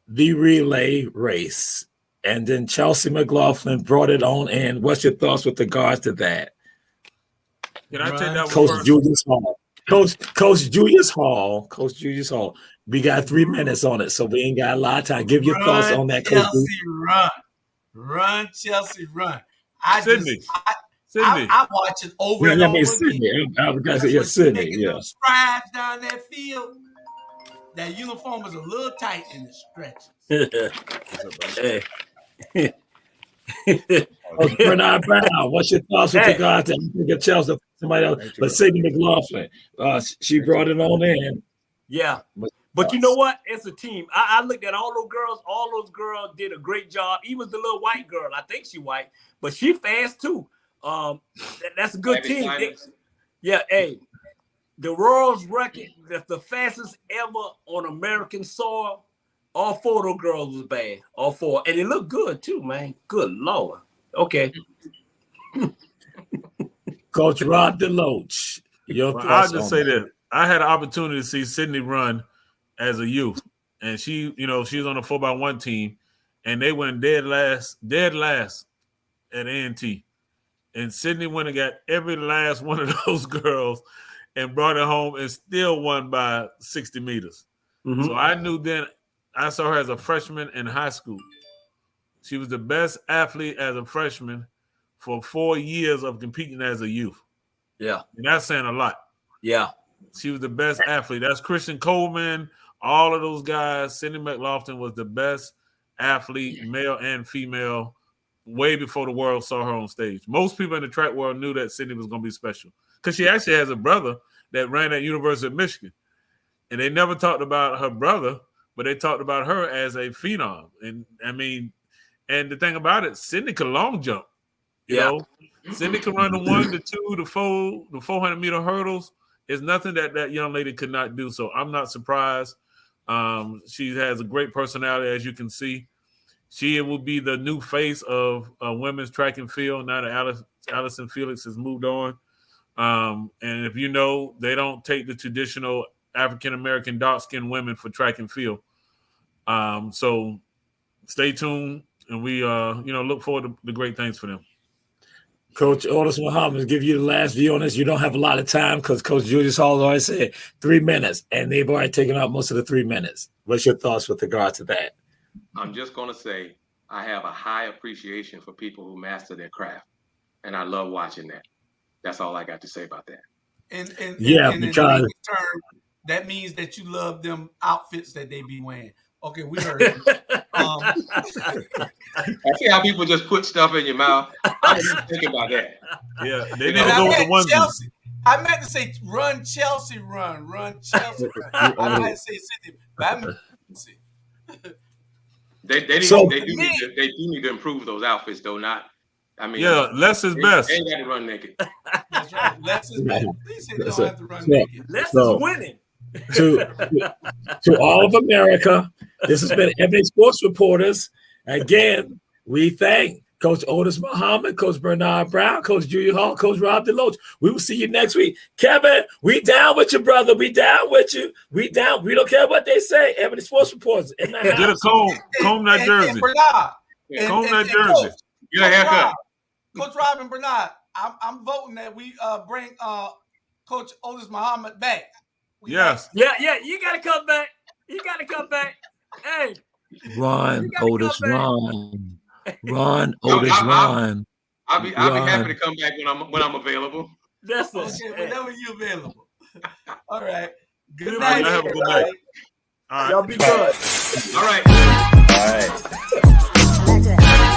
the relay race. And then Chelsea McLaughlin brought it on in. What's your thoughts with regards to that?
Can I take that one
Coach
first?
Julius Hall. Coach Julius Hall. We got 3 minutes on it, so we ain't got a lot of time. Give your thoughts on that, Coach.
Run, Chelsea, run.
Sydney.
I watch it over and over
Sydney. I was going to say, Sydney. Yeah.
Strides down that field. That uniform is a little tight and it stretches.
Bernard Brown, what's your thoughts with regard to Chelsea? Somebody else, but Sydney McLaughlin, she brought it on in.
Yeah. But you know what? It's a team. I looked at all those girls. All those girls did a great job. Even the little white girl. I think she white, but she fast too. That's a good team. Hey, the world's record, that's the fastest ever on American soil. All 4 of those girls was bad. All 4. And it looked good too, man. Good Lord. Okay.
Coach Rod DeLoach.
I'll just say this. I had an opportunity to see Sydney run as a youth. And she was on a 4x1 team. And they went dead last at A&T. And Sydney went and got every last one of those girls and brought it home and still won by 60 meters. Mm-hmm. So I knew then, I saw her as a freshman in high school. She was the best athlete as a freshman for 4 years of competing as a youth.
Yeah.
And that's saying a lot.
Yeah.
She was the best athlete. That's Christian Coleman, all of those guys. Cindy McLaughlin was the best athlete, male and female, way before the world saw her on stage. Most people in the track world knew that Cindy was going to be special because she actually has a brother that ran at University of Michigan. And they never talked about her brother, but they talked about her as a phenom. And I mean, and the thing about it, Cindy could long jump. You know, Cindy could run the 1, the 2, the 4, the 400-meter hurdles. It's nothing that young lady could not do. So I'm not surprised. She has a great personality, as you can see. She will be the new face of women's track and field now that Allison Felix has moved on. And if you know, they don't take the traditional African-American dark-skinned women for track and field. So stay tuned, and we look forward to the great things for them.
Coach Otis Muhammad, give you the last view on this. You don't have a lot of time because Coach Julius Hall already said 3 minutes, and they've already taken out most of the 3 minutes. What's your thoughts with regard to that?
I'm just going to say I have a high appreciation for people who master their craft, and I love watching that. That's all I got to say about that.
And
because
in term, that means that you love them outfits that they be wearing. Okay, we heard it.
I see how people just put stuff in your mouth. I was thinking about that.
Yeah, they never go with the ones.
I meant to say run Chelsea, run Chelsea. Run. I might say Sydney, but I meant to say.
They do need to improve those outfits, though.
Less is best.
They ain't got to run naked.
That's right. Less is best. Please say they don't have to run naked.
Less is winning.
To all of America, this has been Ebony Sports Reporters. Again, we thank Coach Otis Muhammad, Coach Bernard Brown, Coach Julia Hall, Coach Rob DeLoach. We will see you next week. Kevin, we down with you, brother. We down with you. We down. We don't care what they say. Ebony Sports Reporters. In the
Get a comb that jersey. Comb that jersey.
Get a haircut.
Coach Rob and Bernard, I'm voting that we bring Coach Otis Muhammad back.
Yes.
Yeah, you got to come back. Hey.
Run, Otis, run. Run, Otis, run.
I'll be happy to come back when I'm available.
That's
okay, whenever you're available. All right. Good
night. Have a good night.
All right. Y'all be good.
All right.
Like that.